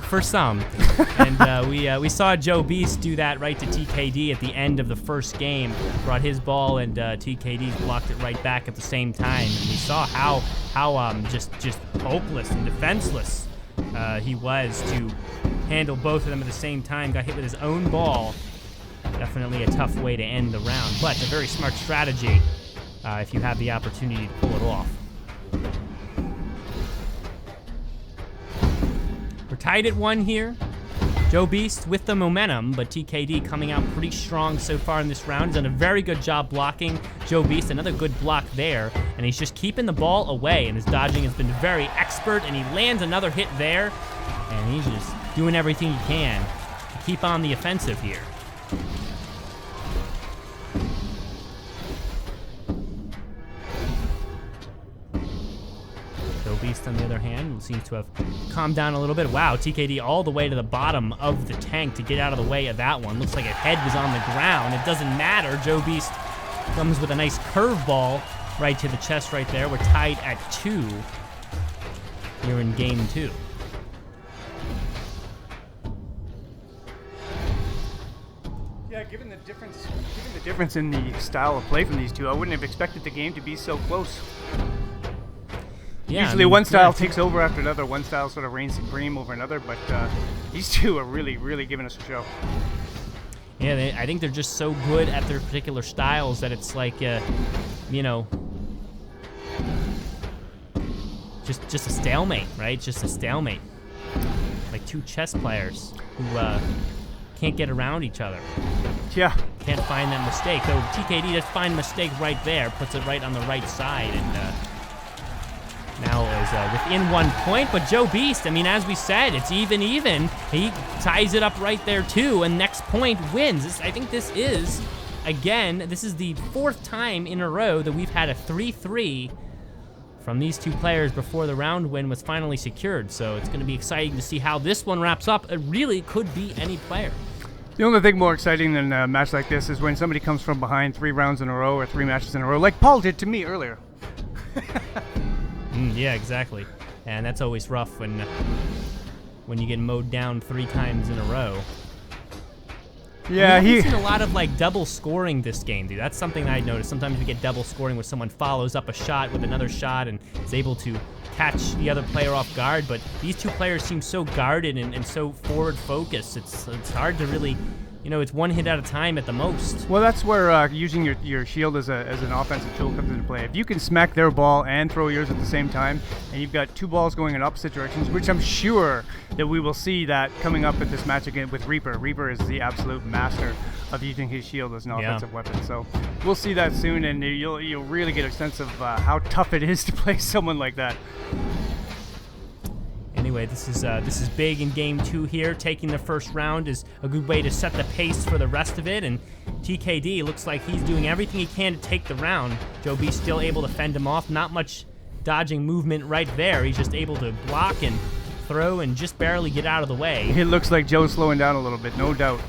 and we saw Joe Beast do that right to TKD at the end of the first game. Brought his ball, and TKD blocked it right back at the same time. And we saw how just hopeless and defenseless he was to handle both of them at the same time. Got hit with his own ball. Definitely a tough way to end the round, but a very smart strategy if you have the opportunity to pull it off. We're tied at 1 here. Joe Beast with the momentum, but TKD coming out pretty strong so far in this round. He's done a very good job blocking. Joe Beast, another good block there, and he's just keeping the ball away, and his dodging has been very expert, and he lands another hit there, and he's just doing everything he can to keep on the offensive here. Beast, on the other hand, seems to have calmed down a little bit. Wow, TKD all the way to the bottom of the tank to get out of the way of that one. Looks like his head was on the ground. It doesn't matter. Joe Beast comes with a nice curveball right to the chest right there. We're tied at 2 here in game 2. Yeah, given the difference in the style of play from these two, I wouldn't have expected the game to be so close. Yeah, usually one style takes over after another. One style sort of reigns supreme over another, but these two are really, really giving us a show. Yeah, I think they're just so good at their particular styles that it's like, just a stalemate, right? Just a stalemate. Like 2 chess players who can't get around each other. Yeah. Can't find that mistake. Though TKD does find a mistake right there, puts it right on the right side, and now is within 1 point, but Joe Beast, I mean, as we said, it's even. He ties it up right there, too, and next point wins. I think this is the 4th time in a row that we've had a 3-3 from these two players before the round win was finally secured. So it's going to be exciting to see how this one wraps up. It really could be any player. The only thing more exciting than a match like this is when somebody comes from behind 3 rounds in a row or 3 matches in a row, like Paul did to me earlier. Yeah, exactly. And that's always rough when you get mowed down 3 times in a row. Yeah, We've seen a lot of like double scoring this game, dude. That's something I noticed. Sometimes we get double scoring where someone follows up a shot with another shot and is able to catch the other player off guard. But these two players seem so guarded and so forward focused. It's hard to really, it's one hit at a time at the most. Well, that's where using your shield as an offensive tool comes into play. If you can smack their ball and throw yours at the same time, and you've got 2 balls going in opposite directions, which I'm sure that we will see that coming up at this match again with Reaper. Reaper is the absolute master of using his shield as an offensive weapon. So we'll see that soon, and you'll really get a sense of how tough it is to play someone like that. Anyway, this is big in game 2 here. Taking the first round is a good way to set the pace for the rest of it, and TKD looks like he's doing everything he can to take the round. Joe B's still able to fend him off. Not much dodging movement right there. He's just able to block and throw and just barely get out of the way. It looks like Joe's slowing down a little bit, no doubt.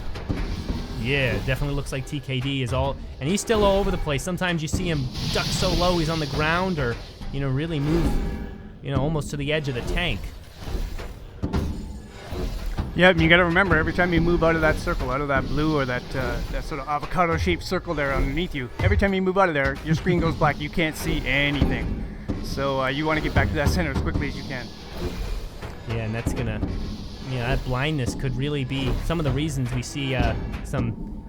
Yeah, definitely looks like TKD is all, and he's still all over the place. Sometimes you see him duck so low he's on the ground, or really move, almost to the edge of the tank. Yeah, you got to remember, every time you move out of that circle, out of that blue or that sort of avocado-shaped circle there underneath you, every time you move out of there, your screen goes black. You can't see anything. So you want to get back to that center as quickly as you can. Yeah, and that's gonna, that blindness could really be some of the reasons we see some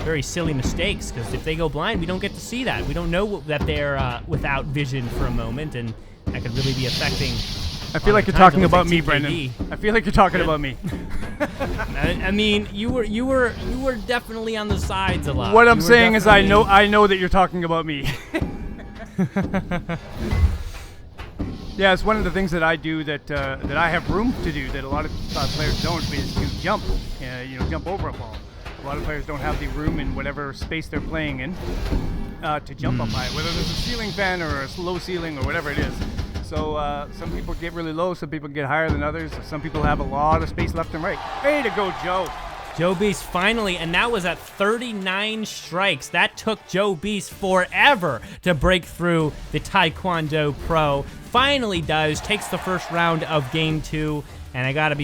very silly mistakes. Because if they go blind, we don't get to see that. We don't know that they're without vision for a moment, and that could really be affecting. I feel like you're talking about me, Brendan. I feel like you're talking about me. I mean, you were definitely on the sides a lot. What I'm saying is, I know that you're talking about me. Yeah, it's one of the things that I do that I have room to do that a lot of players don't, is to jump. Jump over a ball. A lot of players don't have the room in whatever space they're playing in to jump up high, whether there's a ceiling fan or a low ceiling or whatever it is. So some people get really low, some people get higher than others, some people have a lot of space left and right. Way to go, Joe. Joe Beast finally, and that was at 39 strikes. That took Joe Beast forever to break through the Taekwondo Pro. Finally does, takes the first round of game 2, and you gotta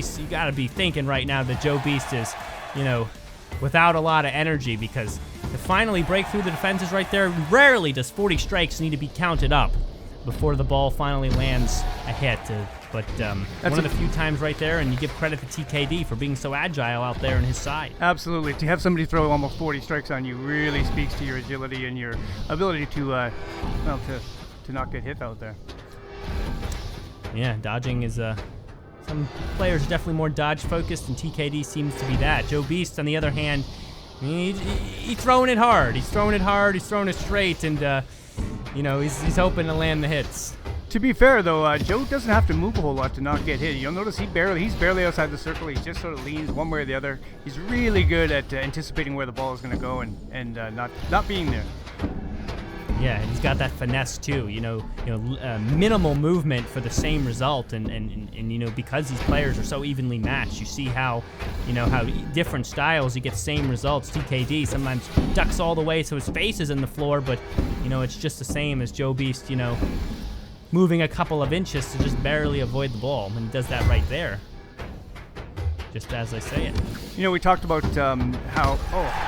be thinking right now that Joe Beast is, without a lot of energy, because to finally break through the defenses right there, rarely does 40 strikes need to be counted up before the ball finally lands a hit. But one of the few times right there, and you give credit to TKD for being so agile out there on his side. Absolutely. To have somebody throw almost 40 strikes on you really speaks to your agility and your ability to not get hit out there. Yeah, dodging is some players are definitely more dodge focused, and TKD seems to be that. Joe Beast, on the other hand, he's throwing it hard. He's throwing it straight, and he's hoping to land the hits. To be fair, though, Joe doesn't have to move a whole lot to not get hit. You'll notice he's barely outside the circle. He just sort of leans one way or the other. He's really good at anticipating where the ball is going to go and not being there. Yeah, and he's got that finesse too. Minimal movement for the same result, and because these players are so evenly matched, you see how different styles you get same results. TKD sometimes ducks all the way so his face is in the floor, but it's just the same as Joe Beast. Moving a couple of inches to just barely avoid the ball, and he does that right there, just as I say it. We talked about how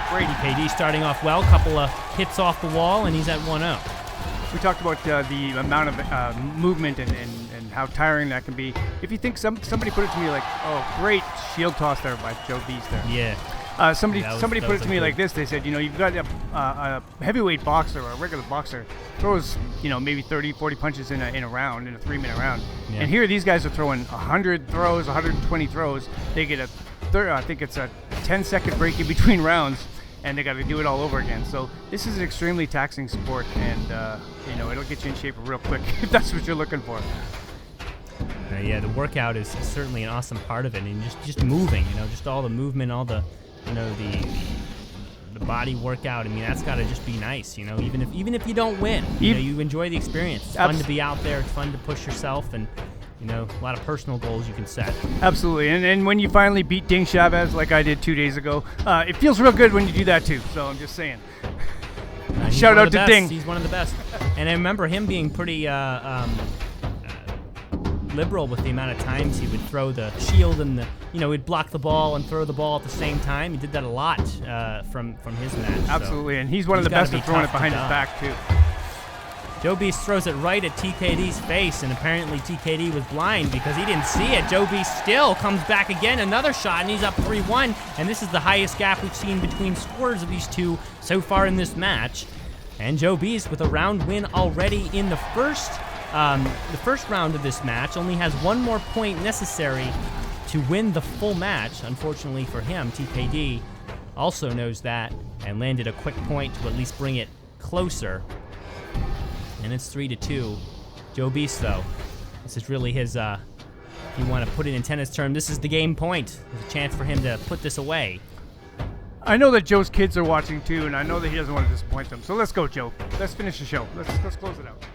great TKD starting off well, couple of hits off the wall, and he's at 1-0. We talked about the amount of movement and how tiring that can be. If you think somebody put it to me like, oh, great shield toss there by Joe Beast there. Yeah. Somebody put it to me like this. They said, you've got a heavyweight boxer or a regular boxer throws, maybe 30, 40 punches in a round, in a 3-minute round. Yeah. And here these guys are throwing 100 throws, 120 throws. They get I think it's a 10-second break in between rounds, and they got to do it all over again. So this is an extremely taxing sport, and it'll get you in shape real quick if that's what you're looking for. Yeah, the workout is certainly an awesome part of it, and just moving, just all the movement, all the the body workout. I mean, that's got to just be nice, you know, even if you don't win, you know, you enjoy the experience. It's fun to be out there. It's fun to push yourself, and you know, a lot of personal goals you can set. Absolutely, and when you finally beat Ding Chavez like I did 2 days ago, it feels real good when you do that too. So I'm just saying. Shout out to Ding. He's one of the best. And I remember him being pretty liberal with the amount of times he would throw the shield and he'd block the ball and throw the ball at the same time. He did that a lot from his match. Absolutely, and he's one of the best at throwing it behind his back too. Joe Beast throws it right at TKD's face, and apparently TKD was blind because he didn't see it. Joe Beast still comes back again, another shot, and he's up 3-1, and this is the highest gap we've seen between scores of these two so far in this match. And Joe Beast with a round win already in the first round of this match, only has one more point necessary to win the full match. Unfortunately for him, TKD also knows that and landed a quick point to at least bring it closer. And it's 3-2. Joe Beast, though, this is really his, if you want to put it in tennis terms, this is the game point. There's a chance for him to put this away. I know that Joe's kids are watching too, and I know that he doesn't want to disappoint them. So let's go, Joe. Let's finish the show. Let's close it out.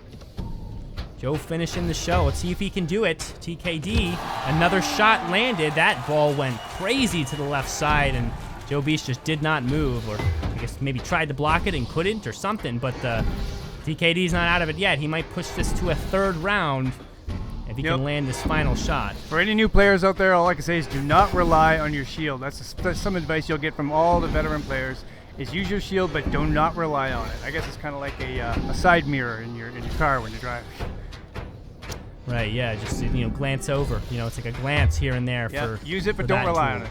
Joe finishing the show. Let's see if he can do it. TKD, another shot landed. That ball went crazy to the left side, and Joe Beast just did not move, or I guess maybe tried to block it and couldn't or something, but TKD's not out of it yet. He might push this to a third round if he can land this final shot. For any new players out there, all I can say is do not rely on your shield. That's some advice you'll get from all the veteran players, is use your shield, but do not rely on it. I guess it's kind of like a side mirror in your car when you're driving. Right, yeah, just glance over. It's like a glance here and there. Yeah, use it, but don't rely on it.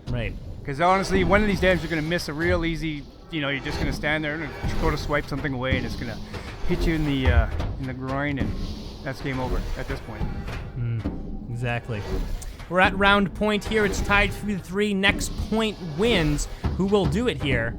Right. Because honestly, one of these days you're going to miss a real easy, you're just going to stand there and go to swipe something away, and it's going to hit you in the groin, and that's game over at this point. Exactly. We're at round point here. It's tied 3-3. Next point wins. Who will do it here?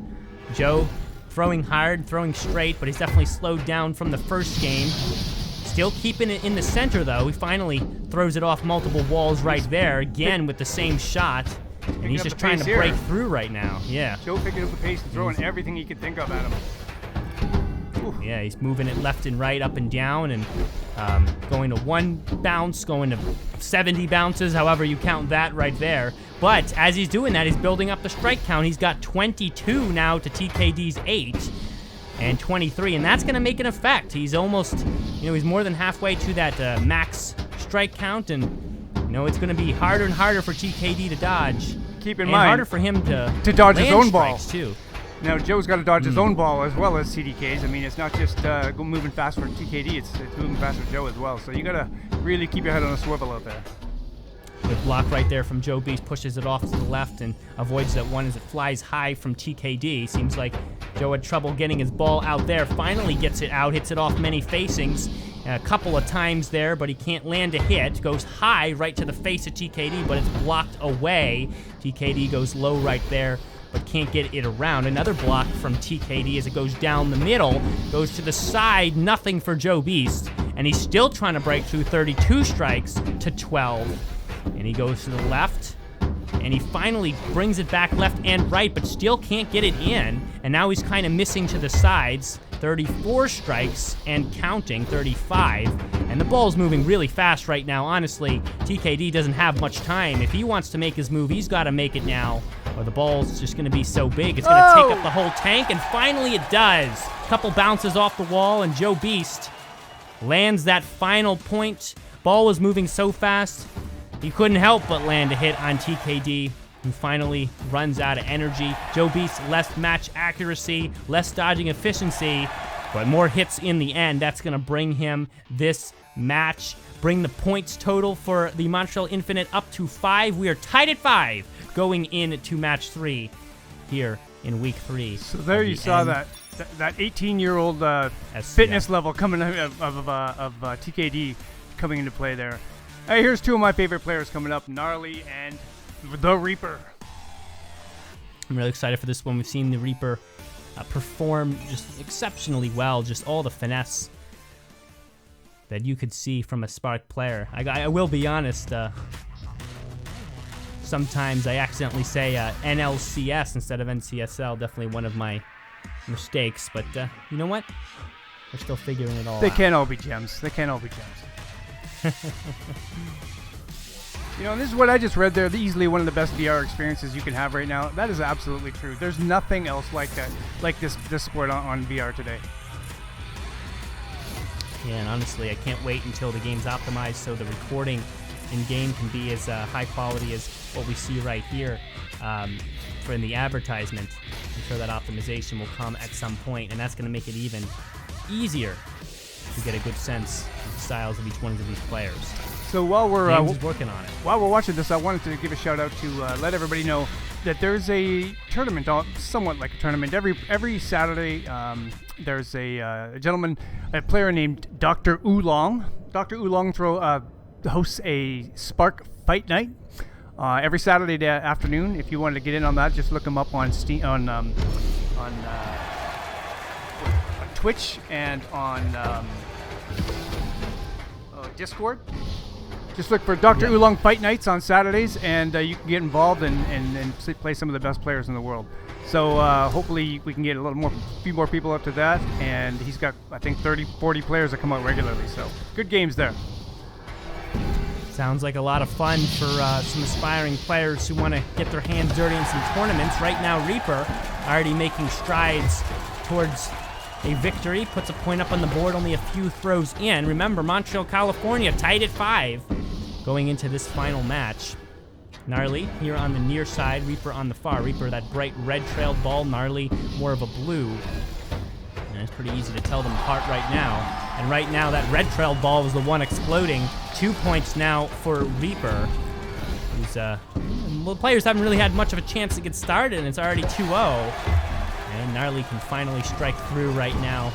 Joe throwing hard, throwing straight, but he's definitely slowed down from the first game. Still keeping it in the center, though. He finally throws it off multiple walls right there, again with the same shot. And he's just trying to break through right now. Yeah. Joe picking up the pace and throwing everything he could think of at him. Yeah, he's moving it left and right, up and down, and going to one bounce, going to 70 bounces, however you count that right there. But as he's doing that, he's building up the strike count. He's got 22 now to TKD's 8 and 23, and that's going to make an effect. He's almost, he's more than halfway to that max strike count, and it's going to be harder and harder for TKD to dodge. Keep in mind, harder for him to dodge his own ball too. Now Joe's got to dodge his own ball as well as CDK's. I mean, it's not just moving fast for TKD; it's moving fast for Joe as well. So you got to really keep your head on a swivel out there. Good block right there from Joe Beast, pushes it off to the left and avoids that one as it flies high from TKD. Seems like Joe had trouble getting his ball out there. Finally gets it out, hits it off many facings a couple of times there, but he can't land a hit. Goes high right to the face of TKD, but it's blocked away. TKD goes low right there, but can't get it around. Another block from TKD as it goes down the middle, goes to the side, nothing for Joe Beast, and he's still trying to break through 32 strikes to 12. And he goes to the left, and he finally brings it back left and right, but still can't get it in, and now he's kind of missing to the sides. 34 strikes and counting, 35, and the ball's moving really fast right now. Honestly, TKD doesn't have much time. If he wants to make his move, he's got to make it now, or the ball's just going to be so big, it's going to take up the whole tank, and finally it does. Couple bounces off the wall, and Joe Beast lands that final point. Ball was moving so fast, he couldn't help but land a hit on TKD, who finally runs out of energy. Joe Beast, less match accuracy, less dodging efficiency, but more hits in the end. That's going to bring him this match, bring the points total for the Montreal Infinite up to 5. We are tied at 5 going into match 3 here in week 3. So there you saw that 18-year-old fitness level coming out of TKD coming into play there. Hey, here's two of my favorite players coming up, Gnarly and the Reaper. I'm really excited for this one. We've seen the Reaper perform just exceptionally well, just all the finesse that you could see from a Sparc player. I will be honest, sometimes I accidentally say NLCS instead of NCSL. Definitely one of my mistakes, but you know what? We're still figuring it all out. They can't all be gems. They can't all be gems. You know, this is what I just read there. Easily one of the best VR experiences you can have right now. That is absolutely true. There's nothing else like that, like this sport on VR today. Yeah, and honestly, I can't wait until the game's optimized so the recording in-game can be as high quality as what we see right here for in the advertisement. I'm sure that optimization will come at some point, and that's going to make it even easier to get a good sense of the styles of each one of these players. So while we're working on it. While we're watching this, I wanted to give a shout out to let everybody know that there's a tournament, somewhat like a tournament, every Saturday. There's a player named Dr. Oolong. Dr. Oolong hosts a Sparc Fight Night every Saturday afternoon. If you wanted to get in on that, just look him up on Steam, on Twitch and on Discord. Just look for Dr. Oolong Fight Nights on Saturdays, and you can get involved and play some of the best players in the world. So hopefully we can get a few more people up to that, and he's got, I think, 30-40 players that come out regularly. So good games there. Sounds like a lot of fun for some aspiring players who want to get their hands dirty in some tournaments. Right now, Reaper already making strides towards a victory, puts a point up on the board, only a few throws in. Remember, Montreal, California, tied at 5 going into this final match. Gnarly here on the near side, Reaper on the far. Reaper, that bright red trailed ball, Gnarly more of a blue. And it's pretty easy to tell them apart right now. And right now, that red trailed ball was the one exploding. 2 points now for Reaper. Who's, well, the players haven't really had much of a chance to get started, and it's already 2-0. And Gnarly can finally strike through right now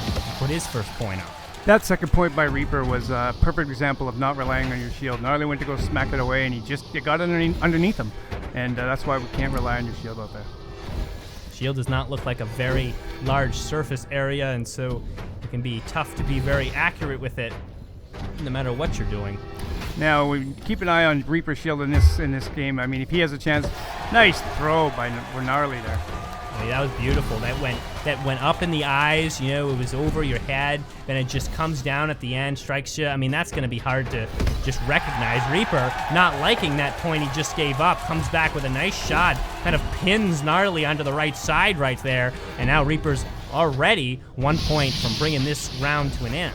and put his first point up. That second point by Reaper was a perfect example of not relying on your shield. Gnarly went to go smack it away, and it got underneath him. And that's why we can't rely on your shield out there. Shield does not look like a very large surface area, and so it can be tough to be very accurate with it, no matter what you're doing. Now, we keep an eye on Reaper's shield in this game. I mean, if he has a chance, nice throw by Gnarly there. I mean, that was beautiful. That went up in the eyes, you know, it was over your head, then it just comes down at the end, strikes you. I mean, that's going to be hard to just recognize. Reaper, not liking that point he just gave up, comes back with a nice shot, kind of pins Gnarly onto the right side right there, and now Reaper's already 1 point from bringing this round to an end.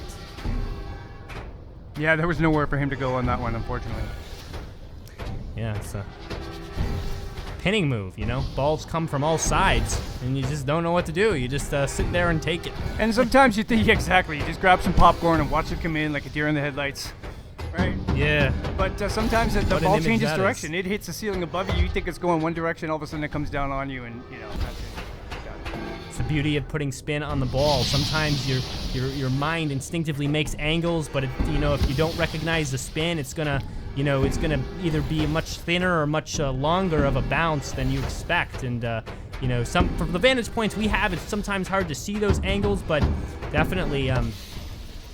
Yeah, there was nowhere for him to go on that one, unfortunately. Yeah, it's a pinning move, you know? Balls come from all sides, and you just don't know what to do. You just sit there and take it. And sometimes you think, exactly, you just grab some popcorn and watch it come in like a deer in the headlights, right? Yeah. But sometimes the ball changes direction. It hits the ceiling above you. You think it's going one direction, all of a sudden it comes down on you, and, you know, that's it. It's the beauty of putting spin on the ball. Sometimes your mind instinctively makes angles, but you know, if you don't recognize the spin, it's gonna either be much thinner or much longer of a bounce than you expect. And you know, from the vantage points we have, it's sometimes hard to see those angles, but definitely,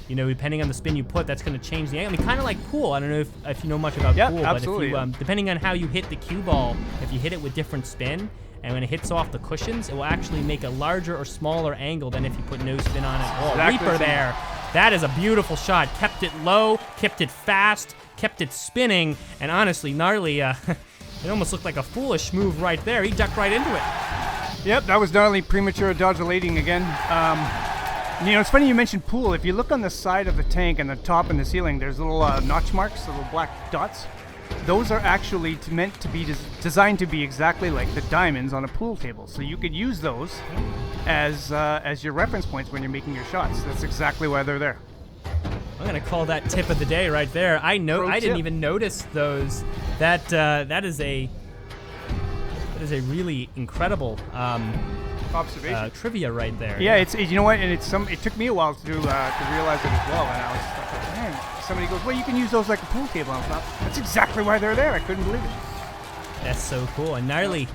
you know, depending on the spin you put, that's going to change the angle. I mean, kind of like pool. I don't know if you know much about pool, absolutely. But if you, depending on how you hit the cue ball, if you hit it with different spin, and when it hits off the cushions, it will actually make a larger or smaller angle than if you put no spin on it at all. Exactly. Reaper there. That is a beautiful shot. Kept it low, kept it fast, kept it spinning, and honestly, Gnarly, it almost looked like a foolish move right there. He ducked right into it. Yep, that was Gnarly premature dodulating again. You know, it's funny you mentioned pool. If you look on the side of the tank and the top and the ceiling, there's little notch marks, little black dots. Those are actually meant to be designed to be exactly like the diamonds on a pool table. So you could use those as your reference points when you're making your shots. That's exactly why they're there. I'm gonna call that tip of the day right there. I didn't even notice those. That is a really incredible observation, trivia right there. Yeah, it's you know what, and it took me a while to realize it as well, and I was like, man. Somebody goes, well, you can use those like a pool table. I thought, that's exactly why they're there. I couldn't believe it. That's so cool. And Gnarly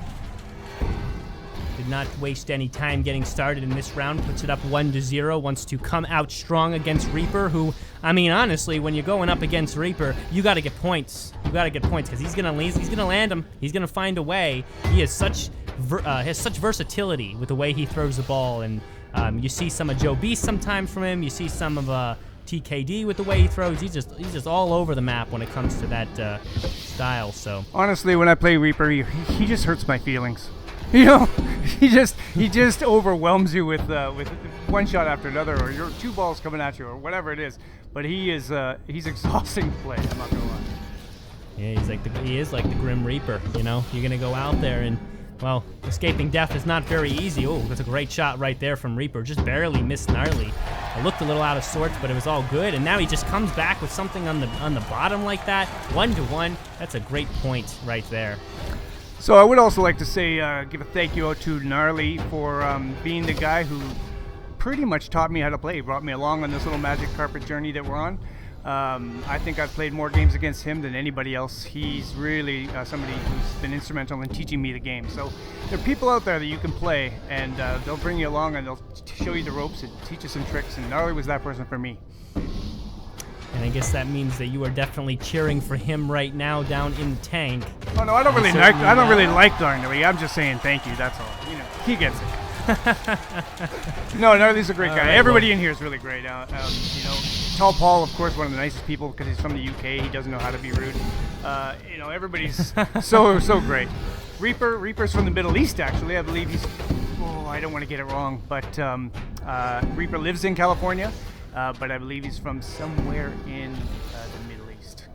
did not waste any time getting started in this round. Puts it up 1-0. Wants to come out strong against Reaper, who, I mean, honestly, when you're going up against Reaper, you got to get points. You got to get points because he's gonna land them. He's gonna find a way. He has such versatility with the way he throws the ball, and you see some of Joe Beast sometimes from him. You see some of TKD with the way he throws. He's just all over the map when it comes to that style. So honestly, when I play Reaper, he just hurts my feelings. You know, he just overwhelms you with one shot after another, or your 2 balls coming at you, or whatever it is. But he's exhausting to play. I'm not gonna lie. Yeah, he is like the Grim Reaper. You know, you're gonna go out there and, well, escaping death is not very easy. Oh, that's a great shot right there from Reaper. Just barely missed Gnarly. It looked a little out of sorts, but it was all good. And now he just comes back with something on the bottom like that. 1-1. That's a great point right there. So I would also like to say, give a thank you out to Gnarly for being the guy who pretty much taught me how to play. He brought me along on this little magic carpet journey that we're on. I think I've played more games against him than anybody else. He's really somebody who's been instrumental in teaching me the game. So there are people out there that you can play, and they'll bring you along and they'll show you the ropes and teach you some tricks, and Gnarly was that person for me. And I guess that means that you are definitely cheering for him right now down in the tank. Oh no, I don't really like Gnarly. I'm just saying thank you. That's all. You know, he gets it. No, Gnarly's a great guy. Right, Everybody in here is really great. You know, Tall Paul, of course, one of the nicest people because he's from the UK. He doesn't know how to be rude. You know, everybody's so great. Reaper's from the Middle East, actually. I believe he's. Oh, I don't want to get it wrong, but Reaper lives in California. But I believe he's from somewhere in the Middle East.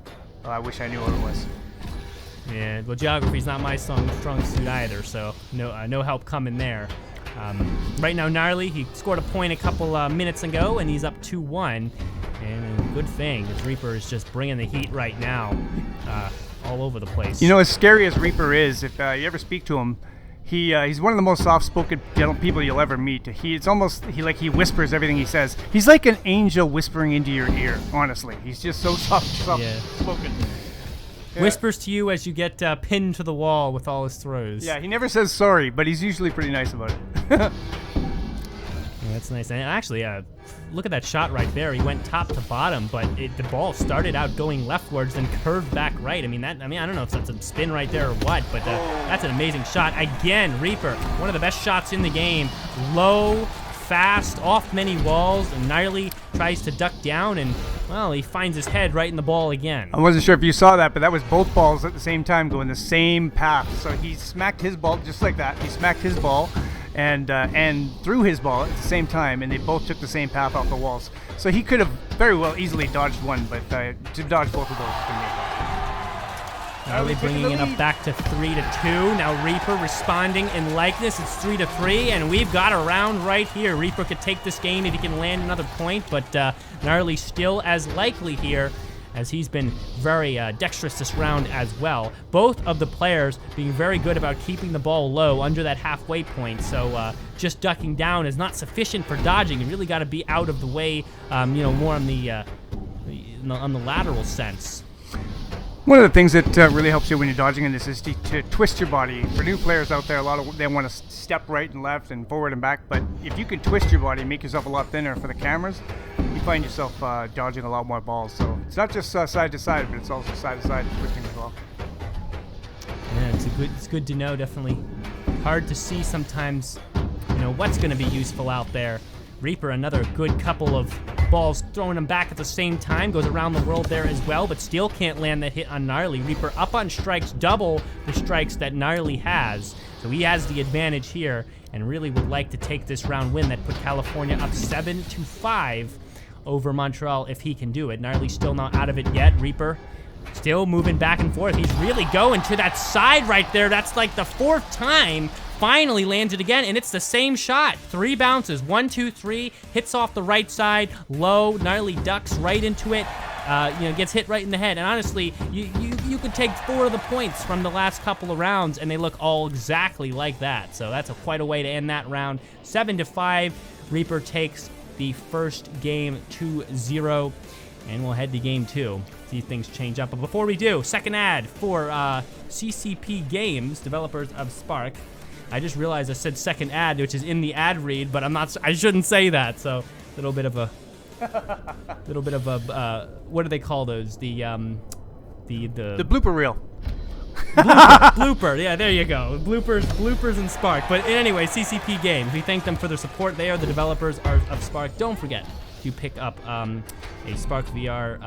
Oh, I wish I knew what it was. Yeah, well, geography's not my strong suit either, so no help coming there. Right now, Gnarly, he scored a point a couple minutes ago, and he's up 2-1. And a good thing, because Reaper is just bringing the heat right now all over the place. You know, as scary as Reaper is, if you ever speak to him, he's one of the most soft-spoken people you'll ever meet. It's almost he whispers everything he says. He's like an angel whispering into your ear. Honestly, he's just so soft-spoken. Yeah. Whispers to you as you get pinned to the wall with all his throws. Yeah, he never says sorry, but he's usually pretty nice about it. Yeah, that's nice. And actually, look at that shot right there. He went top to bottom, but the ball started out going leftwards, then curved back right. I mean, I don't know if that's a spin right there or what, but that's an amazing shot. Again, Reaper, one of the best shots in the game. Low, fast, off many walls, and Gnarly tries to duck down, and, well, he finds his head right in the ball again. I wasn't sure if you saw that, but that was both balls at the same time going the same path. So he smacked his ball just like that. He smacked his ball and threw his ball at the same time, and they both took the same path off the walls. So he could have very well easily dodged one, but to dodge both of those is going to be a lot. Gnarly bringing it up back to 3-2. Now Reaper responding in likeness. It's 3-3, and we've got a round right here. Reaper could take this game if he can land another point, but Gnarly still as likely here, as he's been very dexterous this round as well. Both of the players being very good about keeping the ball low under that halfway point, so just ducking down is not sufficient for dodging. You really got to be out of the way, more on the lateral sense. One of the things that really helps you when you're dodging in this is to twist your body. For new players out there, they want to step right and left and forward and back, but if you can twist your body and make yourself a lot thinner for the cameras, you find yourself dodging a lot more balls. So it's not just side to side, but it's also side to side twisting as well. Yeah, it's good to know. Definitely hard to see sometimes, what's going to be useful out there. Reaper, another good couple of balls, throwing them back at the same time, goes around the world there as well, but still can't land the hit on Gnarly. Reaper up on strikes, double the strikes that Gnarly has, so he has the advantage here, and really would like to take this round win that put California up 7-5 over Montreal if he can do it. Gnarly still not out of it yet. Reaper still moving back and forth. He's really going to that side right there. That's like the 4th time. Finally lands it again, and it's the same shot. 3 bounces, 1, 2, 3, hits off the right side, low, Gnarly ducks right into it, gets hit right in the head. And honestly, you could take 4 of the points from the last couple of rounds, and they look all exactly like that. So that's quite a way to end that round. 7-5, Reaper takes the first game 2-0, and we'll head to game 2. See if things change up. But before we do, second ad for CCP Games, developers of Sparc. I just realized I said second ad, which is in the ad read, but I shouldn't say that. So a little bit of a what do they call those? The the blooper reel. blooper. Yeah, there you go. Bloopers and Sparc. But anyway, CCP Games. We thank them for their support. They are the developers of Sparc. Don't forget to pick up a Sparc VR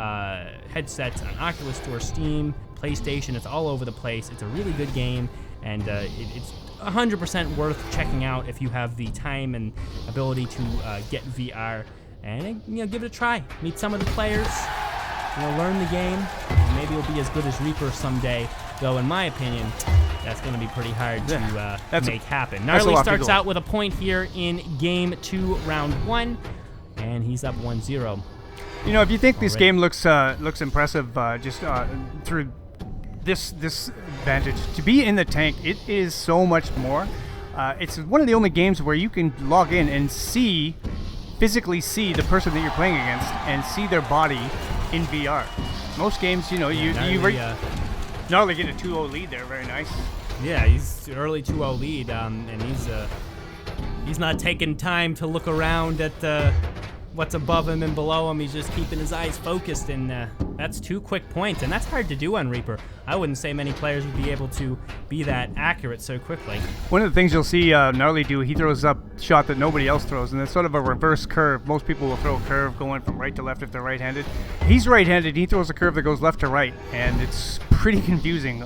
headset on Oculus Store, Steam, PlayStation. It's all over the place. It's a really good game, and it's 100% worth checking out if you have the time and ability to get VR and give it a try. Meet some of the players. Learn the game. And maybe it'll be as good as Reaper someday. Though, in my opinion, that's going to be pretty hard to make happen. Gnarly starts out with a point here in Game 2, Round 1, and he's up 1-0. If you think this game looks impressive just through this vantage, to be in the tank, it is so much more. It's one of the only games where you can log in and physically see the person that you're playing against and see their body in VR. Most games, Gnarly get a 2-0 lead there. Very nice. Yeah, he's early 2-0 lead, and he's not taking time to look around at what's above him and below him. He's just keeping his eyes focused, and that's 2 quick points, and that's hard to do on Reaper. I wouldn't say many players would be able to be that accurate so quickly. One of the things you'll see Gnarly do, he throws up a shot that nobody else throws, and it's sort of a reverse curve. Most people will throw a curve going from right to left if they're right-handed. He's right-handed. He throws a curve that goes left to right, and it's pretty confusing.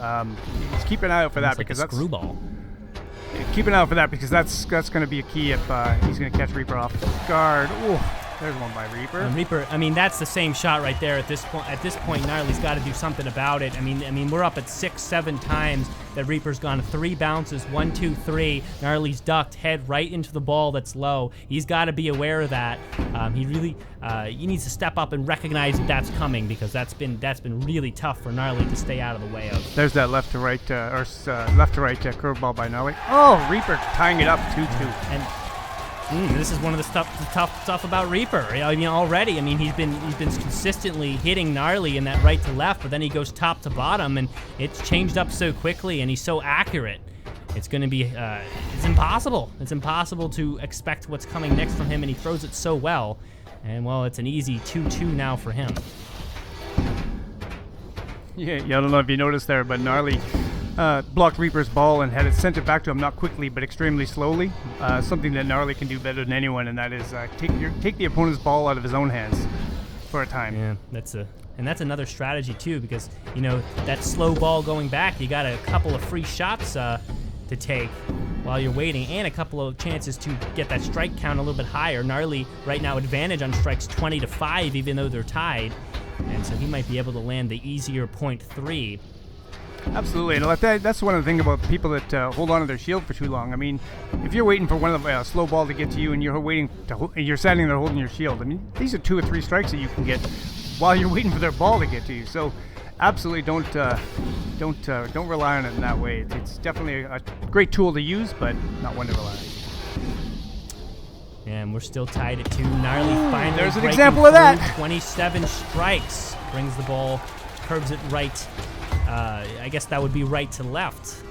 Just keep an eye out for that, because that's screwball. Keep an eye out for that, because that's going to be a key if he's going to catch Reaper off guard. Ooh. There's one by Reaper. And Reaper, that's the same shot right there. At this point, Gnarly's got to do something about it. I mean, we're up at 6-7 times that Reaper's gone 3 bounces, 1, 2, 3. Gnarly's ducked head right into the ball that's low. He's got to be aware of that. He needs to step up and recognize that's coming, because that's been really tough for Gnarly to stay out of the way of. There's that left to right curveball by Gnarly. Oh, Reaper tying it up 2-2. And this is one of the tough stuff about Reaper. Already, he's been consistently hitting Gnarly in that right to left, but then he goes top to bottom, and it's changed up so quickly, and he's so accurate. It's going to be, it's impossible. It's impossible to expect what's coming next from him, and he throws it so well. And, well, it's an easy 2-2 now for him. Yeah, I don't know if you noticed there, but Gnarly blocked Reaper's ball and sent it back to him, not quickly, but extremely slowly. Something that Gnarly can do better than anyone, and that is take the opponent's ball out of his own hands for a time. Yeah, that's another strategy too, because that slow ball going back, you got a couple of free shots to take while you're waiting, and a couple of chances to get that strike count a little bit higher. Gnarly right now advantage on strikes 20-5, even though they're tied, and so he might be able to land the easier .3. Absolutely, and that's one of the things about people that hold on to their shield for too long. If you're waiting for one of the slow ball to get to you, and you're standing there holding your shield, these are 2 or 3 strikes that you can get while you're waiting for their ball to get to you. So, absolutely, don't rely on it in that way. It's definitely a great tool to use, but not one to rely on. And we're still tied at 2. Gnarly finally there's an example of that. 27 strikes, brings the ball, curves it right. I guess that would be right to left.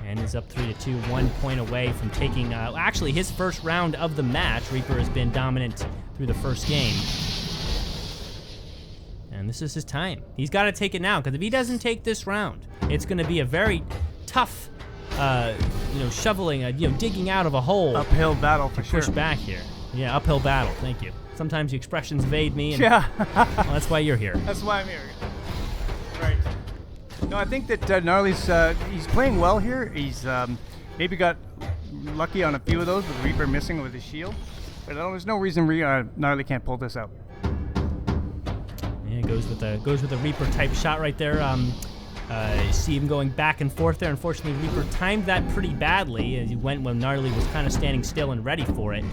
And is up 3-2, 1 point away from taking, actually his first round of the match. Reaper has been dominant through the first game. And this is his time. He's got to take it now, because if he doesn't take this round, it's going to be a very tough, shoveling, digging out of a hole. Uphill battle for sure. Push back here. Yeah, uphill battle. Thank you. Sometimes the expressions evade me, and yeah. Well, that's why you're here. That's why I'm here. Right. No, I think that Gnarly's he's playing well here. He's maybe got lucky on a few of those with Reaper missing with his shield, but there's no reason Gnarly can't pull this out. Yeah, goes with a Reaper type shot right there. You see him going back and forth there. Unfortunately, Reaper timed that pretty badly as he went when Gnarly was kind of standing still and ready for it.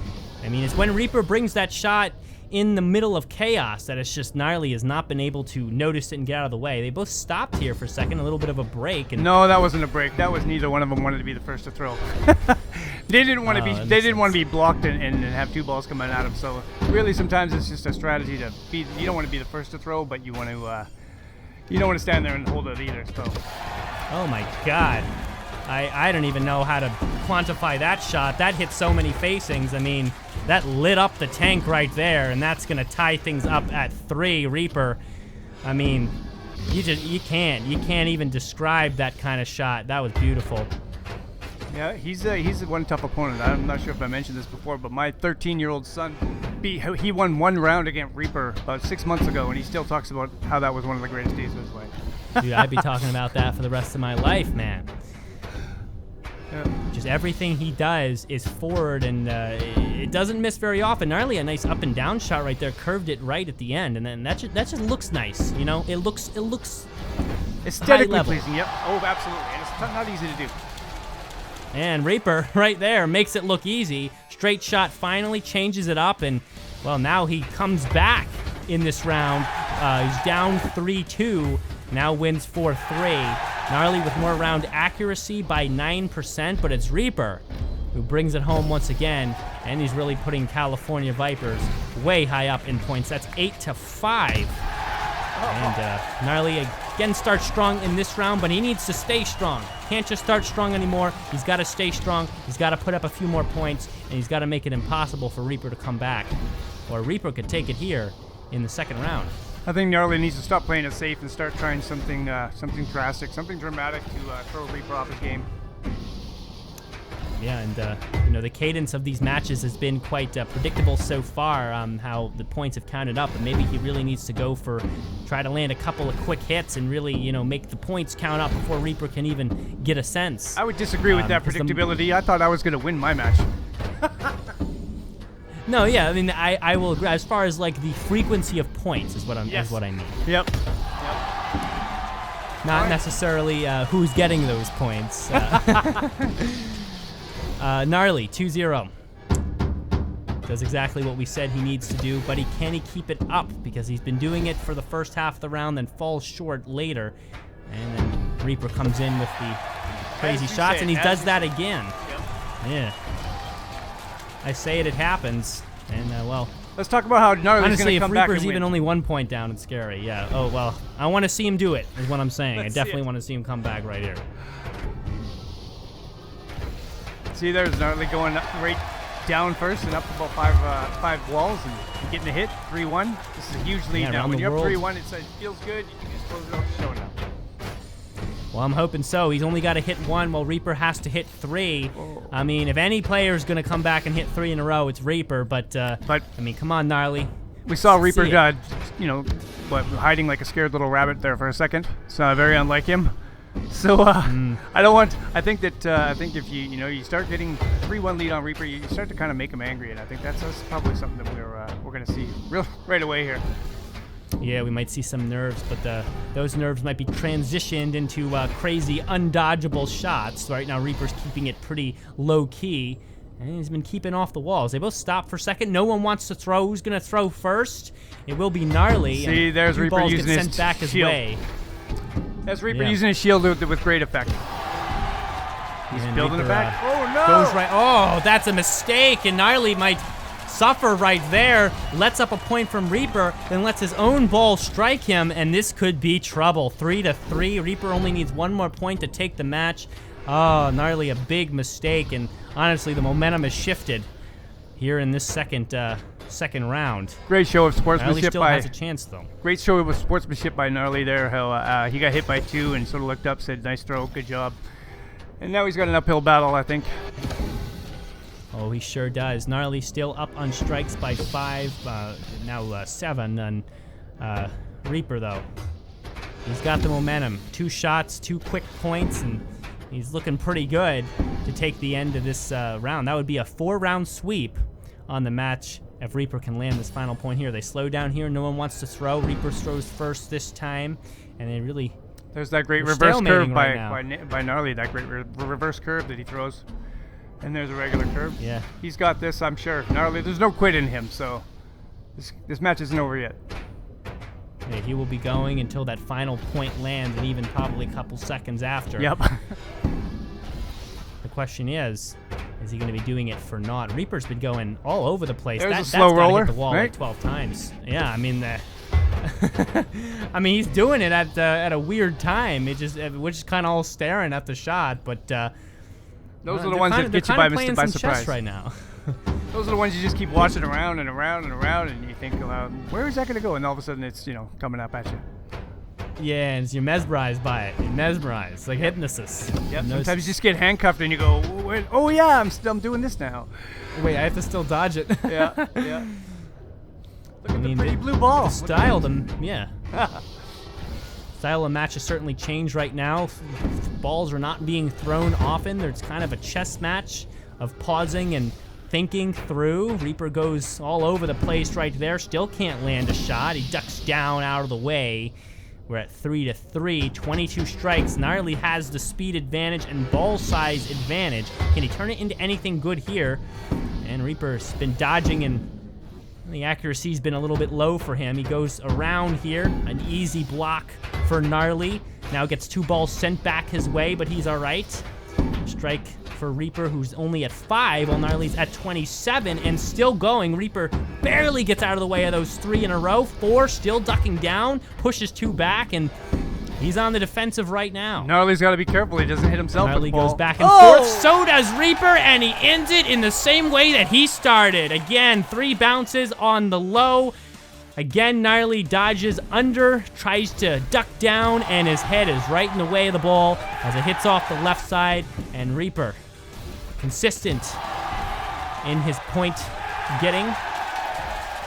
It's when Reaper brings that shot in the middle of chaos that it's just Gnarly has not been able to notice it and get out of the way. They both stopped here for a second, a little bit of a break. And no, that wasn't a break. That was neither one of them wanted to be the first to throw. They didn't want to be. They didn't want to be blocked and have 2 balls coming at them. So really, sometimes it's just a strategy to be. You don't want to be the first to throw, but you want to. You don't want to stand there and hold it either. So. Oh my God. I don't even know how to quantify that shot. That hit so many facings. That lit up the tank right there, and that's going to tie things up at 3. Reaper I mean, you can't even describe that kind of shot. That was beautiful. Yeah, he's one tough opponent. I'm not sure if I mentioned this before, but my 13-year-old son, he won one round against Reaper about 6 months ago, and he still talks about how that was one of the greatest days of his life. Dude, I'd be talking about that for the rest of my life, man. Yeah. Just everything he does is forward, and it doesn't miss very often. Gnarly, a nice up and down shot right there, curved it right at the end, and then that just looks nice, you know. It looks aesthetically pleasing. Yep. Oh, absolutely, and it's not easy to do. And Reaper right there makes it look easy. Straight shot finally changes it up, and well, now he comes back in this round. He's down 3-2, now wins 4-3. Gnarly with more round accuracy by 9%, but it's Reaper who brings it home once again, and he's really putting California Vipers way high up in points. That's 8-5. And Gnarly again starts strong in this round, but he needs to stay strong. Can't just start strong anymore. He's got to stay strong. He's got to put up a few more points, and he's got to make it impossible for Reaper to come back. Or Reaper could take it here in the second round. I think Gnarly needs to stop playing it safe and start trying something drastic, something dramatic to throw Reaper off his game. Yeah, and you know, the cadence of these matches has been quite predictable so far, how the points have counted up, and maybe he really needs to go for, try to land a couple of quick hits and really, you know, make the points count up before Reaper can even get a sense. I would disagree with that predictability. I thought I was going to win my match. No, yeah, I mean, I will agree. As far as like the frequency of points is what is what I mean. Yep. Not necessarily who's getting those points. Gnarly, 2-0. Does exactly what we said he needs to do, but can he keep it up? Because he's been doing it for the first half of the round, then falls short later. And then Reaper comes in with the crazy shots, and he does that again. Yep. Yeah. I say it happens. And, well... Let's talk about how Gnarly's going to come back and win. Honestly, if Reaper's even only 1 point down, it's scary. Yeah. Oh, well, I want to see him do it, is what I'm saying. I definitely want to see him come back right here. See, there's Gnarly going right down first and up about five walls and getting a hit. 3-1. This is a huge lead now. When you're up 3-1, it feels good. You can just close it up and show it up. Well, I'm hoping so. He's only got to hit 1, while Reaper has to hit 3. I mean, if any player is going to come back and hit 3 in a row, it's Reaper. But I mean, come on, Gnarly. We saw Reaper, hiding like a scared little rabbit there for a second. It's very unlike him. So I think if you start getting a 3-1 lead on Reaper, you start to kind of make him angry, and I think that's probably something that we're going to see right away here. Yeah, we might see some nerves, but those nerves might be transitioned into crazy, undodgeable shots. Right now, Reaper's keeping it pretty low-key, and he's been keeping off the walls. They both stop for a second. No one wants to throw. Who's going to throw first? It will be Gnarly. See, there's Reaper using his sent back his shield. way. That's Reaper using his shield with great effect. He's building it back. Oh, no! Goes right. Oh, that's a mistake, and Gnarly might suffer right there. Lets up a point from Reaper, then lets his own ball strike him, and this could be trouble. 3-3. Reaper only needs 1 more point to take the match. Oh, Gnarly, a big mistake, and honestly, the momentum has shifted here in this second round. Great show of sportsmanship. Gnarly still has a chance, though. Great show of sportsmanship by Gnarly there. How he got hit by 2 and sort of looked up, said, "Nice throw, good job." And now he's got an uphill battle, I think. Oh, he sure does. Gnarly still up on strikes by 5, now 7 on Reaper, though. He's got the momentum. 2 shots, 2 quick points, and he's looking pretty good to take the end of this round. That would be a 4-round sweep on the match if Reaper can land this final point here. They slow down here. No one wants to throw. Reaper throws first this time, and they really... There's that great reverse curve by Gnarly, that great reverse curve that he throws. And there's a regular curve. Yeah. He's got this, I'm sure. Gnarly, there's no quit in him, so this match isn't over yet. Yeah, he will be going until that final point lands, and even probably a couple seconds after. Yep. The question is he going to be doing it for naught? Reaper's been going all over the place. There's a slow roller, hit the wall right? like 12 times. Yeah, I mean, I mean, he's doing it at a weird time. We're just kind of all staring at the shot, but those are the ones that get you by surprise right now. Those are the ones you just keep watching around and around and around, and you think, where is that going to go? And all of a sudden, it's coming up at you. Yeah, and you're mesmerized by it. You're mesmerized, like hypnosis. Yep. Sometimes you just get handcuffed and you go, wait, oh yeah, I'm doing this now. Wait, I have to still dodge it. Yeah. Look at the pretty blue ball. The style, yeah. Style of match has certainly changed right now. Balls are not being thrown often. There's kind of a chess match of pausing and thinking through. Reaper goes all over the place right there. Still can't land a shot. He ducks down out of the way. We're at 3-3, 22 strikes. Gnarly has the speed advantage and ball size advantage. Can he turn it into anything good here? And Reaper's been dodging, and the accuracy's been a little bit low for him. He goes around here, an easy block for Gnarly. Now gets 2 balls sent back his way, but he's all right. Strike for Reaper, who's only at 5, while Gnarly's at 27 and still going. Reaper barely gets out of the way of those 3 in a row. 4 still ducking down, pushes 2 back, and he's on the defensive right now. Gnarly's got to be careful he doesn't hit himself. Gnarly with the ball. goes back and forth. So does Reaper, and he ends it in the same way that he started. Again, 3 bounces on the low. Again, Gnarly dodges under, tries to duck down, and his head is right in the way of the ball as it hits off the left side. And Reaper, consistent in his point getting.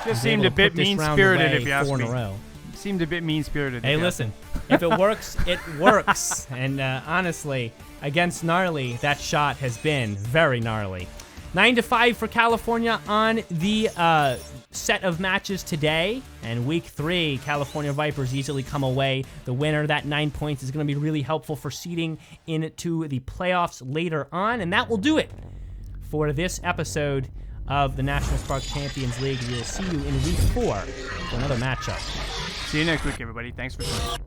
Just seemed a bit mean-spirited, if you ask me. Seemed a bit mean-spirited. Hey, listen, if it works, it works. And honestly, against Gnarly, that shot has been very gnarly. 9-5 for California on the set of matches today. And week 3, California Vipers easily come away the winner. That 9 points is going to be really helpful for seeding into the playoffs later on. And that will do it for this episode of the National Sparc Champions League. We will see you in week 4 for another matchup. See you next week, everybody. Thanks for joining.